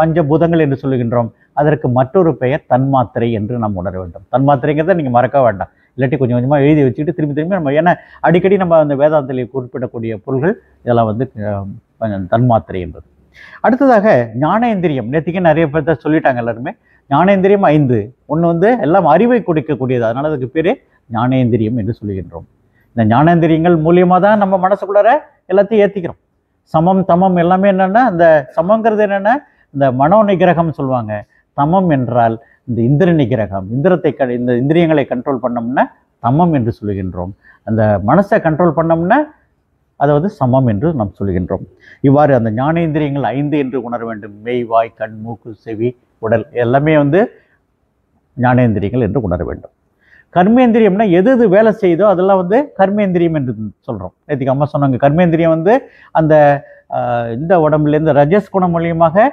பஞ்சபூதங்கள் என்று சொல்லுகின்றோம். அதற்கு மற்றொரு பெயர் தன்மாத்திரை என்று நாம் உணர வேண்டும். தன்மாத்திரைங்கிறத நீங்கள் மறக்க வேண்டாம். இல்லாட்டி கொஞ்சம் கொஞ்சமாக எழுதி வச்சுக்கிட்டு திரும்பி நம்ம, ஏன்னா அடிக்கடி நம்ம அந்த வேதாந்தத்தில் குறிப்பிடக்கூடிய பொருள்கள் இதெல்லாம் தன்மாத்திரை என்பது. அடுத்ததாக ஞானேந்திரியம், நேற்றுக்கே நிறைய பேர் சொல்லிட்டாங்க எல்லாருமே. ஞானேந்திரியம் 5. ஒன்று எல்லாம் அறிவை கொடுக்கக்கூடியது, அதனால் அதுக்கு பேர் ஞானேந்திரியம் என்று சொல்லுகின்றோம். இந்த ஞானேந்திரியங்கள் மூலியமாக தான் நம்ம மனசுக்குள்ளார எல்லாத்தையும் ஏற்றிக்கிறோம். சமம் தமம் எல்லாமே என்னென்னா, அந்த சமங்கிறது என்னென்னா இந்த மனோ நிகிரகம் சொல்லுவாங்க. தமம் என்றால் இந்த இந்திர நிகிரகம், இந்த இந்திரியங்களை கண்ட்ரோல் பண்ணோம்னா தமம் என்று சொல்லுகின்றோம். அந்த மனசை கண்ட்ரோல் பண்ணோம்னா அதாவது சமம் என்று நாம் சொல்லுகின்றோம். இவ்வாறு அந்த ஞானேந்திரியங்கள் 5 என்று உணர வேண்டும். மெய், வாய், கண், மூக்கு, செவி, உடல் எல்லாமே ஞானேந்திரியங்கள் என்று உணர வேண்டும். கர்மேந்திரியம்னா எது வேலை செய்யுதோ அதெல்லாம் கர்மேந்திரியம் என்று சொல்கிறோம். நேற்றுக்கு அம்மா சொன்னாங்க, கர்மேந்திரியம் அந்த இந்த உடம்புலேருந்து ரஜஸ் குணம் மூலியமாக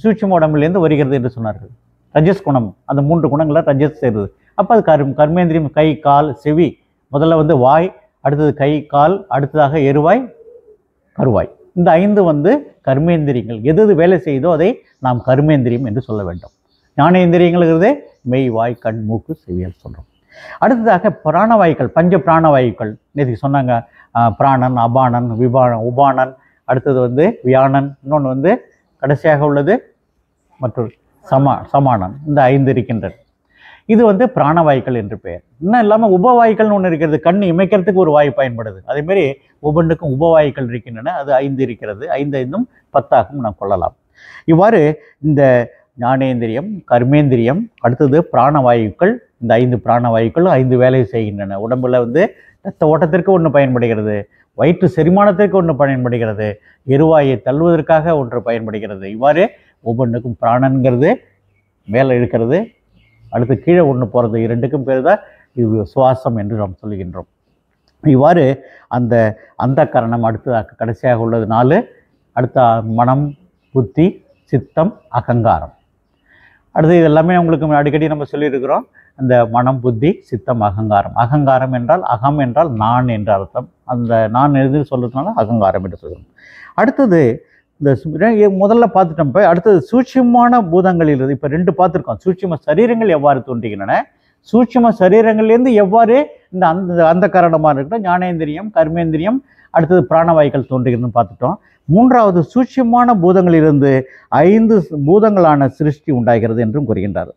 சூட்சும உடம்புலேருந்து வருகிறது என்று சொன்னார்கள். ரஜஸ் குணம், அந்த 3 குணங்களை ரஜஸ் செய்கிறது. அப்போ அது கர்மேந்திரியம். கை, கால், செவி, முதல்ல வாய், அடுத்தது கை, கால், அடுத்ததாக எருவாய், கருவாய். இந்த 5 கர்மேந்திரியங்கள். எது வேலை செய்யுதோ அதை நாம் கர்மேந்திரியம் என்று சொல்ல வேண்டும். ஞானேந்திரியங்கள்ங்கிறது மெய், வாய், கண், மூக்கு, செவியல் சொல்கிறோம். அடுத்ததாக பிராணவாயுக்கள், பஞ்ச பிராணவாயுக்கள் நேற்றுக்கு சொன்னாங்க. பிராணன், அபானன், உபானன், அடுத்தது வியானன், இன்னொன்று கடைசியாக உள்ளது மற்றொரு சமானன். இந்த 5 இருக்கின்றன. இது பிராணவாயுக்கள் என்று பெயர். இன்னும் இல்லாமல் உபவாயுக்கள்னு ஒன்று இருக்கிறது. கண் இமைக்கிறதுக்கு ஒரு வாயு பயன்படுது. அதே மாதிரி ஒவ்வொன்றுக்கும் உபவாயுக்கள் இருக்கின்றன. அது 5 இருக்கிறது. 5 10 நாம் கொள்ளலாம். இவ்வாறு இந்த ஞானேந்திரியம், கர்மேந்திரியம், அடுத்தது பிராணவாயுக்கள். இந்த 5 பிராணவாயுக்களும் 5 வேலை செய்கின்றன. உடம்புல ரத்த ஓட்டத்திற்கு ஒன்று பயன்படுகிறது, வயிற்று செரிமானத்திற்கு ஒன்று பயன்படுகிறது, எருவாயை தள்ளுவதற்காக ஒன்று பயன்படுகிறது. இவ்வாறு ஒவ்வொன்றுக்கும் பிராணங்கிறது மேலே இருக்கிறது, அடுத்து கீழே ஒன்று போகிறது. 2க்கும் பேர் தான் இது சுவாசம் என்று நாம் சொல்லுகின்றோம். இவ்வாறு அந்த கரணம், அடுத்து கடைசியாக உள்ளது 4. அடுத்த மனம், புத்தி, சித்தம், அகங்காரம். அடுத்து இது எல்லாமே உங்களுக்கு அடிக்கடி நம்ம சொல்லியிருக்கிறோம். அந்த மனம், புத்தி, சித்தம், அகங்காரம். அகங்காரம் என்றால் அகம் என்றால் நான் என்ற அர்த்தம். அந்த நான் எது சொல்றதுனால அகங்காரம் என்று சொல்கிறோம். அடுத்தது இந்த முதல்ல பார்த்துட்டோம். இப்போ அடுத்தது சூட்சுமமான பூதங்களில் இப்போ 2 பார்த்துருக்கோம். சூட்சும சரீரங்கள் எவ்வாறு தோன்றுகின்றன, சூட்சும சரீரங்கள்லேருந்து எவ்வாறு அந்த காரணமாக இருக்கட்டும் ஞானேந்திரியம், கர்மேந்திரியம், அடுத்தது பிராணவாயுக்கள் தோன்றுகிறதுன்னு பார்த்துட்டோம். 3வது சூட்சுமமான பூதங்களிலிருந்து 5 பூதங்களான சிருஷ்டி உண்டாகிறது என்றும் கூறுகின்றார்.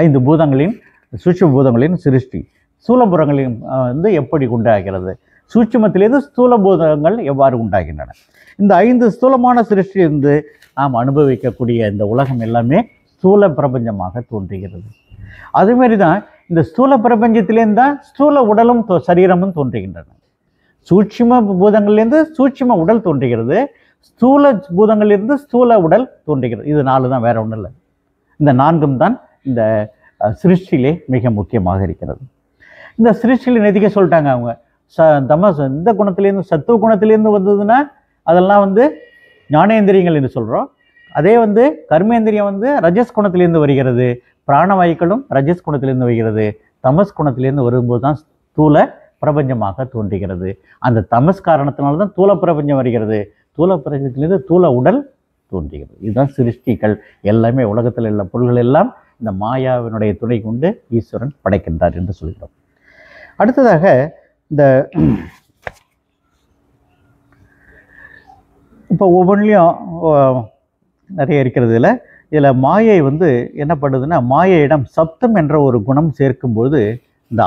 5 பூதங்களின் சூட்சும பூதங்களின் சிருஷ்டி, சூலபுரங்களின் எப்படி உண்டாகிறது. சூட்சுமத்திலிருந்து ஸ்தூல பூதங்கள் எவ்வாறு உண்டாகின்றன. இந்த 5 ஸ்தூலமான சிருஷ்டியிலிருந்து நாம் அனுபவிக்கக்கூடிய இந்த உலகம் எல்லாமே ஸ்தூல பிரபஞ்சமாக தோன்றுகிறது. அதுமாரி தான் இந்த ஸ்தூல பிரபஞ்சத்திலேருந்து தான் ஸ்தூல உடலும் சரீரமும் தோன்றுகின்றன. சூட்சும பூதங்கள்லேருந்து சூட்சும உடல் தோன்றுகிறது, ஸ்தூல பூதங்களிலிருந்து ஸ்தூல உடல் தோன்றுகிறது. இது 4 தான், வேற ஒன்றும் இல்லை. இந்த 4ம் தான் இந்த சிருஷ்டியிலே மிக முக்கியமாக இருக்கிறது. இந்த சிருஷ்டியில் நெதிக்க சொல்லிட்டாங்க அவங்க. தமஸ் இந்த குணத்திலேருந்து சத்துவ குணத்திலேருந்து வந்ததுன்னா அதெல்லாம் ஞானேந்திரியங்கள் என்று சொல்கிறோம். அதே கர்மேந்திரியம் ரஜஸ் குணத்திலேருந்து வருகிறது. பிராணவாயுக்களும் ரஜஸ் குணத்திலேருந்து வருகிறது. தமஸ் குணத்திலேருந்து வரும்போது தான் ஸ்தூல பிரபஞ்சமாக தோன்றுகிறது. அந்த தமஸ் காரணத்தினால தான் தூல பிரபஞ்சம் வருகிறது. தூல பிரபஞ்சத்திலேருந்து தூல உடல் தோன்றுகிறது. இதுதான் சிருஷ்டிகள் எல்லாமே. உலகத்தில் உள்ள பொருள்கள் எல்லாம் இந்த மாயாவினுடைய துணை கொண்டு ஈஸ்வரன் படைக்கின்றார் என்று சொல்கிறோம். அடுத்ததாக இந்த இப்போ ஒவ்வொன்றிலையும் நிறைய இருக்கிறது. இதில் மாயை என்ன பண்ணுதுன்னா, மாயையிடம் சப்தம் என்ற ஒரு குணம் சேர்க்கும்போது இந்த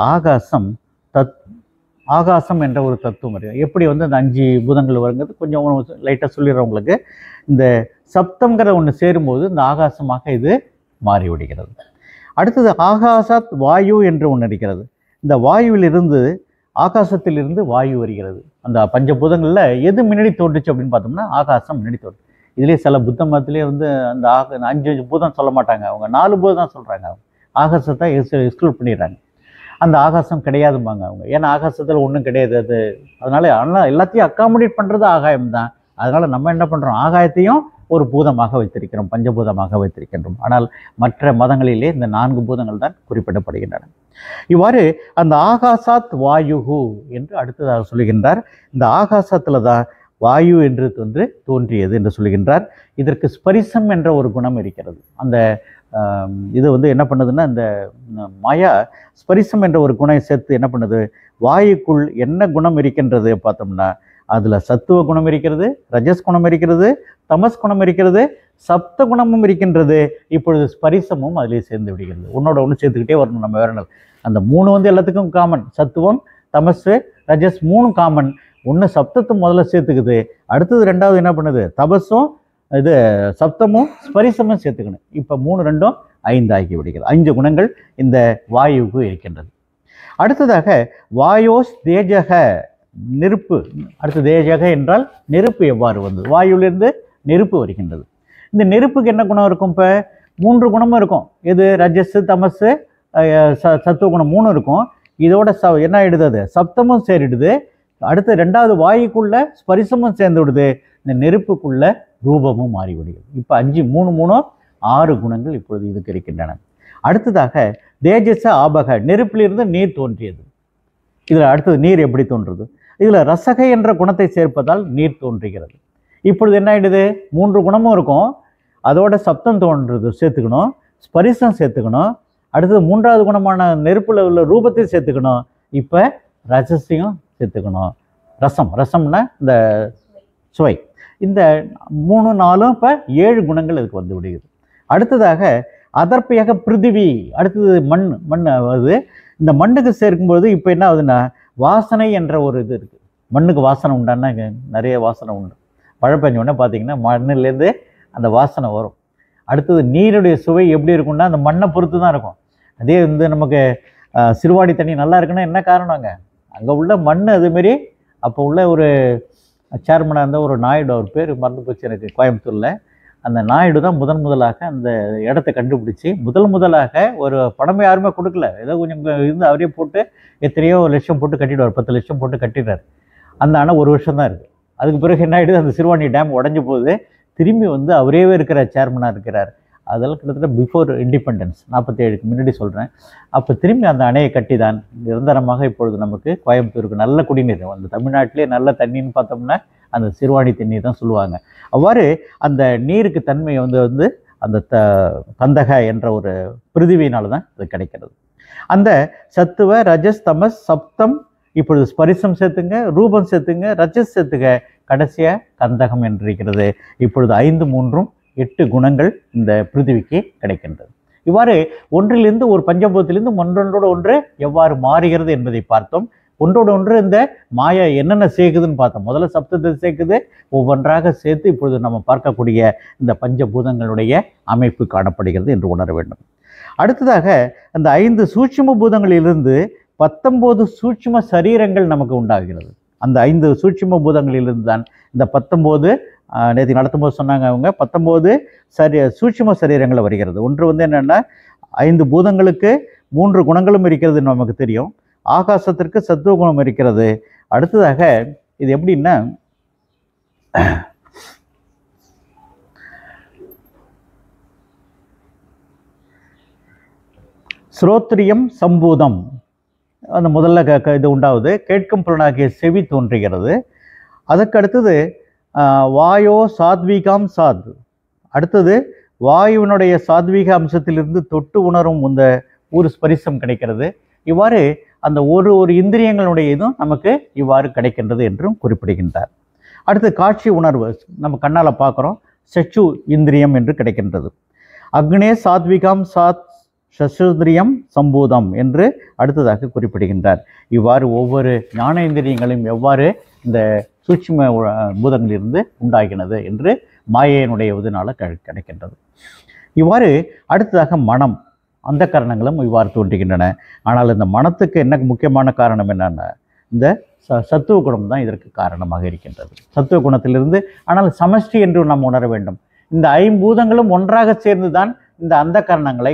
ஆகாசம் என்ற ஒரு தத்துவம் வருது. எப்படி அந்த 5 பூதங்கள் வருங்கிறது கொஞ்சம் லைட்டாக சொல்லிடுறேன் உங்களுக்கு. இந்த சப்தங்கிற ஒன்று சேரும்போது இந்த ஆகாசமாக இது மாறிவிடுகிறது. அடுத்தது ஆகாசாத் வாயு என்று ஒன்று இருக்கிறது. இந்த வாயுவிலிருந்து ஆகாசத்திலிருந்து வாயு வருகிறது. அந்த பஞ்சபூதங்களில் எது முன்னாடி தோன்றுச்சு அப்படின்னு பார்த்தோம்னா ஆகாசம் முன்னாடி தோன்று. இதுலேயே சில புத்த மதத்திலே அந்த 5 பூதம் சொல்ல மாட்டாங்க, அவங்க 4 பூதம் தான் சொல்கிறாங்க. அவங்க ஆகாசத்தை எக்ஸ்க்ளூட் பண்ணிடுறாங்க. அந்த ஆகாசம் கிடையாதும்பாங்க அவங்க. ஏன்னா ஆகாசத்தில் ஒன்றும் கிடையாது அது. ஆனால் எல்லாத்தையும் அக்காமடேட் பண்ணுறது ஆகாயம் தான். அதனால் நம்ம என்ன பண்ணுறோம், ஆகாயத்தையும் ஒரு பூதமாக வைத்திருக்கிறோம், பஞ்சபூதமாக வைத்திருக்கின்றோம். ஆனால் மற்ற மதங்களிலே இந்த 4 பூதங்கள் தான் குறிப்பிடப்படுகின்றன. இவ்வாறு அந்த ஆகாசாத் வாயுகு என்று அடுத்ததாக சொல்லுகின்றார். இந்த ஆகாசத்தில் தான் வாயு என்று தோன்றியது என்று சொல்லுகின்றார். இதற்கு ஸ்பரிசம் என்ற ஒரு குணம் இருக்கிறது. அந்த இது என்ன பண்ணுதுன்னா, இந்த மாயா ஸ்பரிசம் என்ற ஒரு குணம் சேர்த்து என்ன பண்ணுது, வாயுக்குள் என்ன குணம் இருக்கின்றது பார்த்தோம்னா அதில் சத்துவ குணம் இருக்கிறது, ரஜஸ் குணம் இருக்கிறது, தமஸ் குணம் இருக்கிறது, சப்த குணமும் இருக்கின்றது. இப்பொழுது ஸ்பரிசமும் அதிலே சேர்ந்து விடுகிறது. ஒன்னோட ஒன்று சேர்த்துக்கிட்டே வரணும். நம்ம வேற அந்த 3 எல்லாத்துக்கும் காமன். சத்துவம், தமஸ், ரஜஸ் 3 காமன். ஒன்று சப்தத்தை முதல்ல சேர்த்துக்குது, அடுத்தது 2வது என்ன பண்ணுது, தபஸும் சப்தமும் ஸ்பரிசமும் சேர்த்துக்கணும். இப்போ 3 2 5 ஆகி விடுகிறது. 5 குணங்கள் இந்த வாயுவுக்கு இருக்கின்றது. அடுத்ததாக வாயோஸ் தேஜக நெருப்பு. அடுத்து தேஜக என்றால் நெருப்பு எவ்வாறு வந்தது, வாயுவிலிருந்து நெருப்பு வருகின்றது. இந்த நெருப்புக்கு என்ன குணம் இருக்கும், இப்போ 3 குணமும் இருக்கும். எது, ரஜஸ், தமஸ், சத்துவ குணம் 3 இருக்கும். இதோட என்ன ஆயிடுது, அது சப்தமும் சேரிடுது. அடுத்து 2வது வாயுக்குள்ள ஸ்பரிசமும் சேர்ந்து விடுது. இந்த நெருப்புக்குள்ள ரூபமும் மாறிவிடுகிறது. இப்போ 5 3 3 6 குணங்கள் இப்பொழுது இதுக்கு இருக்கின்றன. அடுத்ததாக தேஜஸ ஆபக, நெருப்பிலிருந்து நீர் தோன்றியது. இதில் அடுத்தது நீர் எப்படி தோன்றுறது, இதில் ரசகை என்ற குணத்தை சேர்ப்பதால் நீர் தோன்றுகிறது. இப்பொழுது என்ன ஆயிடுது, 3 குணமும் இருக்கும். அதோட சப்தம் தோன்றுறது சேர்த்துக்கணும், ஸ்பரிசம் சேர்த்துக்கணும். அடுத்தது 3வது குணமான நெருப்புல உள்ள ரூபத்தை சேர்த்துக்கணும். இப்போ ரசத்தையும் சேர்த்துக்கணும். ரசம்னா இந்த சுவை. இந்த 3 4 இப்போ 7 குணங்கள் இதுக்கு வந்து விடுகிறது. அடுத்ததாக அதற்பியாக பிருத்திவி. அடுத்தது மண் வருது. இந்த மண்ணுக்கு சேர்க்கும்போது இப்போ என்ன ஆகுதுன்னா, வாசனை என்ற ஒரு இது இருக்குது. மண்ணுக்கு வாசனை உண்டான்னா நிறைய வாசனை உண்டு. மழை பெஞ்ச உடனே பார்த்தீங்கன்னா மண்ணிலேருந்து அந்த வாசனை வரும். அடுத்தது நீருடைய சுவை எப்படி இருக்கும்னா அந்த மண்ணை பொறுத்து தான் இருக்கும். அதே நமக்கு சிறுவாடி தண்ணி நல்லா இருக்குன்னா என்ன காரணங்க, அங்கே உள்ள மண் அதுமாரி. அப்போ உள்ள ஒரு சேர்மனாக இருந்த ஒரு நாயுடு, அவர் பேர் மறந்து போச்சு எனக்கு, கோயம்புத்தூரில். அந்த நாயுடு தான் முதலாக அந்த இடத்த கண்டுபிடிச்சி முதலாக ஒரு பணமே யாருமே கொடுக்கல, ஏதோ கொஞ்சம் இருந்து அவரே போட்டு எத்தனையோ லட்சம் போட்டு கட்டிடுவார், 10 லட்சம் போட்டு கட்டிடுறார். அந்த ஆனால் 1 வருஷம் தான் இருக்குது. அதுக்கு பிறகு என்ன ஆகிடுது, அந்த சிறுவாணி டேம் உடஞ்சி போகுது. திரும்பி அவரே இருக்கிற சேர்மனாக இருக்கிறார். அதெல்லாம் கிட்டத்தட்ட பிஃபோர் இண்டிபெண்டன்ஸ் 47க்கு முன்னாடி சொல்கிறேன். அப்போ திரும்பி அந்த அணையை கட்டி தான் நிரந்தரமாக இப்பொழுது நமக்கு கோயம்புத்தூருக்கு நல்ல குடிநீர், அந்த தமிழ்நாட்டிலே நல்ல தண்ணின்னு பார்த்தோம்னா அந்த சிறுவாணி தண்ணீர் தான் சொல்லுவாங்க. அவ்வாறு அந்த நீருக்கு தன்மை அந்த கந்தக என்ற ஒரு பிருதிவியினால தான் அது கிடைக்கிறது. அந்த சத்துவ ரஜஸ் தமஸ் சப்தம், இப்பொழுது ஸ்பரிசம் சேர்த்துங்க, ரூபம் சேர்த்துங்க, ரஜஸ் சேர்த்துங்க, கடைசியாக கந்தகம் என்று இருக்கிறது. இப்பொழுது 5 3 8 குணங்கள் இந்த பிருத்திவிக்கு கிடைக்கின்றது. இவ்வாறு ஒன்றிலிருந்து ஒரு பஞ்சபூதத்திலிருந்து ஒன்றோடு ஒன்று எவ்வாறு மாறுகிறது என்பதை பார்த்தோம். ஒன்றோடு ஒன்று இந்த மாயா என்னென்ன சேர்க்குதுன்னு பார்த்தோம். முதல்ல சப்தத்தை சேர்க்குது, ஒவ்வொன்றாக சேர்த்து இப்பொழுது நம்ம பார்க்கக்கூடிய இந்த பஞ்சபூதங்களுடைய அமைப்பு காணப்படுகிறது என்று உணர வேண்டும். அடுத்ததாக அந்த 5 சூட்சும பூதங்களிலிருந்து 19 சூட்சும சரீரங்கள் நமக்கு உண்டாகிறது. அந்த 5 சூட்சும பூதங்களிலிருந்து தான் இந்த 19 நேற்று நடத்தும்போது சொன்னாங்க அவங்க 19 சூட்சும சரீரங்கள் வருகிறது. ஒன்று வந்து என்னென்னா 5 பூதங்களுக்கு 3 குணங்களும் இருக்கிறது நமக்கு தெரியும். ஆகாசத்திற்கு சத்துவ குணம் இருக்கிறது. அடுத்ததாக இது எப்படின்னா ஸ்ரோத்ரியம் சம்பூதம் அந்த முதல்ல இது உண்டாவது, கேட்கும் புலனாகிய செவி தோன்றுகிறது. அதற்கு அடுத்தது வாயோ சாத்வீகாம் சாத், அடுத்தது வாயுவினுடைய சாத்வீக அம்சத்திலிருந்து தொட்டு உணரும் இந்த ஒரு ஸ்பரிசம் கிடைக்கிறது. இவ்வாறு அந்த ஒரு இந்திரியங்களுடைய இதுவும் நமக்கு இவ்வாறு கிடைக்கின்றது என்றும் குறிப்பிடுகின்றார். அடுத்து காட்சி உணர்வு நம்ம கண்ணால் பார்க்குறோம், சச்சு இந்திரியம் என்று கிடைக்கின்றது. அக்னே சாத்விகாம் சாத் சசுந்திரியம் சம்பூதம் என்று அடுத்ததாக குறிப்பிடுகின்றார். இவ்வாறு ஒவ்வொரு ஞானேந்திரியங்களும் எவ்வாறு இந்த சூட்சும பூதங்களிலிருந்து உண்டாகினது என்று மாயையினுடைய இதனால கிடைக்கின்றது. இவ்வாறு அடுத்ததாக மனம், அந்த காரணங்களும் இவ்வாறு தோன்றுகின்றன. ஆனால் இந்த மனத்துக்கு என்ன முக்கியமான காரணம் என்னன்னா இந்த சத்துவ குணம் தான் இதற்கு காரணமாக இருக்கின்றது. சத்துவ குணத்திலிருந்து, ஆனால் சமஷ்டி என்று நாம் உணர வேண்டும். இந்த 5 பூதங்களும் ஒன்றாக சேர்ந்து தான் இந்த அந்த காரணங்களை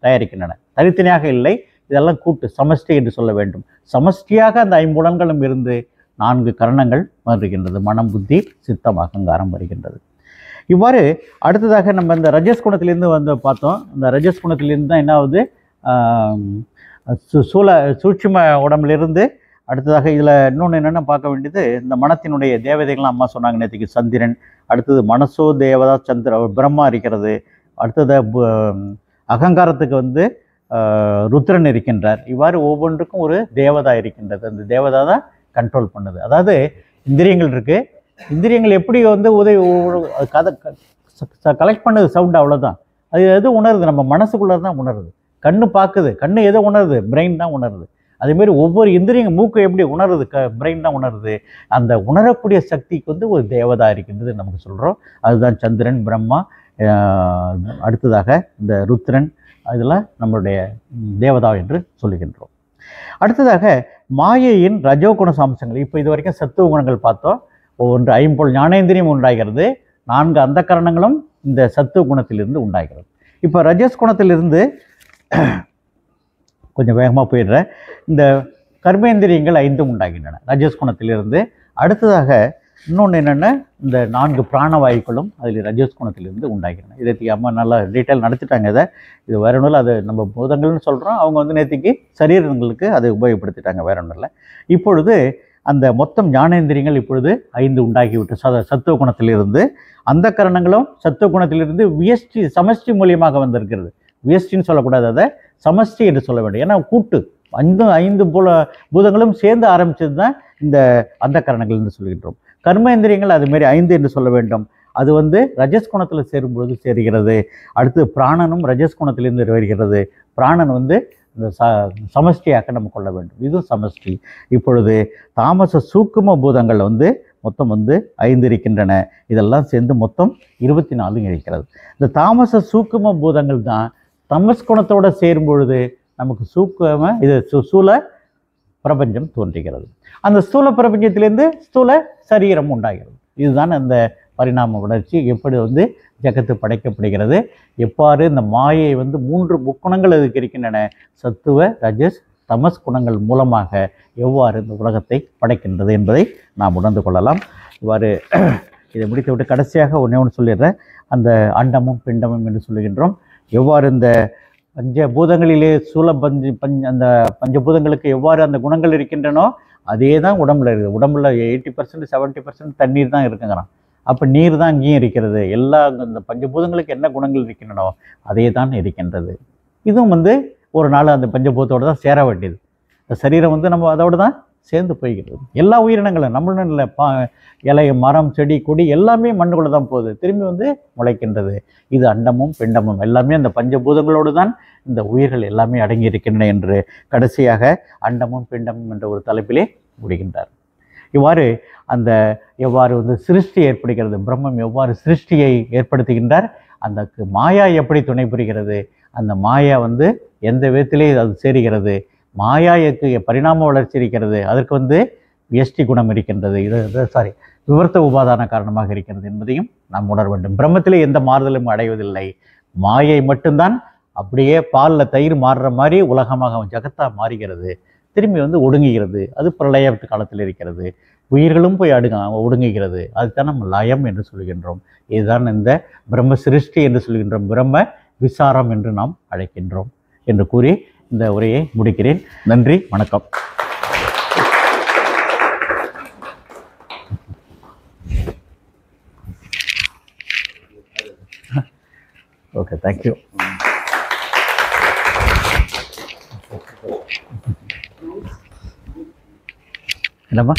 தயாரிக்கின்றன, தனித்தனியாக இல்லை. இதெல்லாம் கூட்டு சமஷ்டி என்று சொல்ல வேண்டும். சமஷ்டியாக அந்த 5 புலன்களும் இருந்து 4 கரணங்கள் வருகின்றது. மனம், புத்தி, சித்தம், அகங்காரம் வருகின்றது. இவ்வாறு அடுத்ததாக நம்ம இந்த ரஜஸ் குணத்திலிருந்து வந்து பார்த்தோம். இந்த ரஜஸ் குணத்திலிருந்து தான் என்ன ஆகுது, சூட்சும உடம்பிலிருந்து அடுத்ததாக இதில் இன்னொன்று என்னென்ன பார்க்க வேண்டியது, இந்த மனத்தினுடைய தேவதைகள்லாம் அம்மா சொன்னாங்க நேற்றுக்கு, சந்திரன், அடுத்தது மனசோ தேவதா சந்திர பிரம்மா இருக்கிறது. அடுத்தது அகங்காரத்துக்கு வந்து ருத்ரன் இருக்கின்றார். இவ்வாறு ஒவ்வொன்றுக்கும் ஒரு தேவதா இருக்கின்றது. அந்த தேவதா தான் கண்ட்ரோல் பண்ணுது. அதாவது இந்திரியங்கள் இருக்குது, இந்திரியங்கள் எப்படி வந்து கதை கலெக்ட் பண்ணுது சவுண்ட், அவ்வளோதான். அது எது உணருது, நம்ம மனசுக்குள்ளே தான் உணருது. கண்ணு பார்க்குது, கண்ணு எதை உணருது, பிரெயின் தான் உணருது. அதேமாரி ஒவ்வொரு இந்திரியங்கள், மூக்கு எப்படி உணருது, பிரெயின் தான் உணருது. அந்த உணரக்கூடிய சக்திக்கு வந்து ஒரு தேவதா இருக்கின்றது நமக்கு சொல்கிறோம். அதுதான் சந்திரன், பிரம்மா, அடுத்ததாக இந்த ருத்ரன், இதெல்லாம் நம்மளுடைய தேவதா என்று சொல்லுகின்றோம். அடுத்ததாக மாயையின் ரஜோகுண சாம்சங்கள். இப்போ இது வரைக்கும் சத்துவ குணங்கள் பார்த்தோம். ஒவ்வொன்று 5 ஞானேந்திரியம் உண்டாகிறது, 4 அந்த கரணங்களும் இந்த சத்துவ குணத்திலிருந்து உண்டாகிறது. இப்போ ரஜஸ் குணத்திலிருந்து கொஞ்சம் வேகமாக போயிடுறேன். இந்த கர்மேந்திரியங்கள் 5 உண்டாகின்றன ரஜஸ் குணத்திலிருந்து. அடுத்ததாக இன்னொன்று என்னென்னா இந்த 4 பிராணவாயுக்களும் அதில் ரஜஸ் குணத்திலிருந்து உண்டாகின்றன. இதை அம்மா நல்லா டீட்டெயில் நடத்திட்டாங்க. இது வேற ஒன்றும் இல்லை, அது நம்ம பூதங்கள்னு சொல்கிறோம். அவங்க வந்து நேற்றுக்கு சரீரங்களுக்கு அதை உபயோகப்படுத்திட்டாங்க, வேற ஒன்றும் இல்லை. இப்பொழுது அந்த மொத்தம் ஞானேந்திரியங்கள் இப்பொழுது 5 உண்டாகிவிட்டு சத்துவ குணத்திலிருந்து. அந்த கரணங்களும் சத்துவ குணத்திலிருந்து வியஷ்டி சமஷ்டி மூலியமாக வந்திருக்கிறது. வியஷ்டின்னு சொல்லக்கூடாது, அதை சமஷ்டி என்று சொல்ல வேண்டும். ஏன்னா கூட்டு 5 பூதங்களும் சேர்ந்து ஆரம்பித்தது தான் இந்த அந்த கரணங்கள் என்று சொல்கின்றோம். கர்மேந்திரியங்கள் அதுமாரி 5 என்று சொல்ல வேண்டும். அது வந்து ரஜஸ் குணத்தில் சேரும்பொழுது சேருகிறது. அடுத்து பிராணனும் ரஜஸ் குணத்திலிருந்து வருகிறது. பிராணன் வந்து இந்த சமஷ்டியாக நம்ம கொள்ள வேண்டும். இதுவும் சமஷ்டி. இப்பொழுது தாமச சூக்கும பூதங்கள் வந்து மொத்தம் வந்து 5 இருக்கின்றன. இதெல்லாம் சேர்ந்து மொத்தம் 24 இருக்கிறது. இந்த தாமச சூக்கும பூதங்கள் தான் தமஸ் குணத்தோடு சேரும் பொழுது நமக்கு சூக்கும இது ஸ்தூல பிரபஞ்சம் தோன்றுகிறது. அந்த ஸ்தூல பிரபஞ்சத்திலேருந்து ஸ்தூல சரீரம் உண்டாகிறது. இதுதான் அந்த பரிணாம உணர்ச்சி. எப்படி வந்து ஜகத்து படைக்கப்படுகிறது, எவ்வாறு இந்த மாயை வந்து 3 முக்குணங்கள் அதுக்கு இருக்கின்றன, சத்துவ ரஜஸ் தமஸ் குணங்கள் மூலமாக எவ்வாறு இந்த உலகத்தை படைக்கின்றது என்பதை நாம் உணர்ந்து கொள்ளலாம். இவ்வாறு இதை முடித்து விட்டு கடைசியாக ஒன்று சொல்லிடுறேன். அந்த அண்டமும் பிண்டமும் என்று சொல்லுகின்றோம். எவ்வாறு இந்த பஞ்சபூதங்களிலே அந்த பஞ்சபூதங்களுக்கு எவ்வாறு அந்த குணங்கள் இருக்கின்றனோ அதே தான் உடம்புல இருக்குது. உடம்புல 80% 70% தண்ணீர் தான் இருக்குங்கிறான். அப்போ நீர் தான் இங்கேயும் இருக்கிறது. எல்லா இந்த பஞ்சபூதங்களுக்கு என்ன குணங்கள் இருக்கின்றனோ அதே தான் இருக்கின்றது. இதுவும் வந்து ஒரு நாள் அந்த பஞ்சபூதத்தோடு தான் சேர வேண்டியது. இந்த சரீரம் வந்து நம்ம அதோடு தான் சேர்ந்து போய்கிறது. எல்லா உயிரினங்களும் நம்மளும் இல்லை, இலை, மரம், செடி, கொடி எல்லாமே மண்ணுக்குள்ளே தான் போகுது, திரும்பி வந்து முளைக்கின்றது. இது அண்டமும் பிண்டமும் எல்லாமே அந்த பஞ்சபூதங்களோடு தான் இந்த உயிர்கள் எல்லாமே அடங்கி இருக்கின்றன என்று கடைசியாக அண்டமும் பிண்டமும் என்ற ஒரு தலைப்பிலே முடிகின்றார். இவ்வாறு அந்த எவ்வாறு வந்து சிருஷ்டி ஏற்படுகிறது, பிரம்மம் எவ்வாறு சிருஷ்டியை ஏற்படுத்துகின்றார், அந்த மாயா எப்படி துணை புரிகிறது, அந்த மாயா வந்து எந்த விதத்திலே அது சேருகிறது, மாயாவுக்கு பரிணாம வளர்ச்சி இருக்கிறது, அதற்கு வந்து வியஷ்டி குணம் இருக்கின்றது, விவர்த்த உபாதான காரணமாக இருக்கிறது என்பதையும் நாம் உணர வேண்டும். பிரம்மத்திலே எந்த மாறுதலும் அடைவதில்லை, மாயை மட்டும்தான் அப்படியே பாலில் தயிர் மாறுற மாதிரி உலகமாக ஜகத்தா மாறுகிறது, திரும்பி வந்து ஒடுங்குகிறது. அது பிரளய காலத்தில் இருக்கிறது, உயிர்களும் போய் ஒடுங்குகிறது. அதுதான் நம்ம லயம் என்று சொல்கின்றோம். இதுதான் இந்த பிரம்ம சிருஷ்டி என்று சொல்கின்றோம், பிரம்ம விசாரம் என்று நாம் அழைக்கின்றோம் என்று கூறி இந்த உரையை முடிக்கிறேன். நன்றி, வணக்கம். Okay, thank you. என்னம்மா?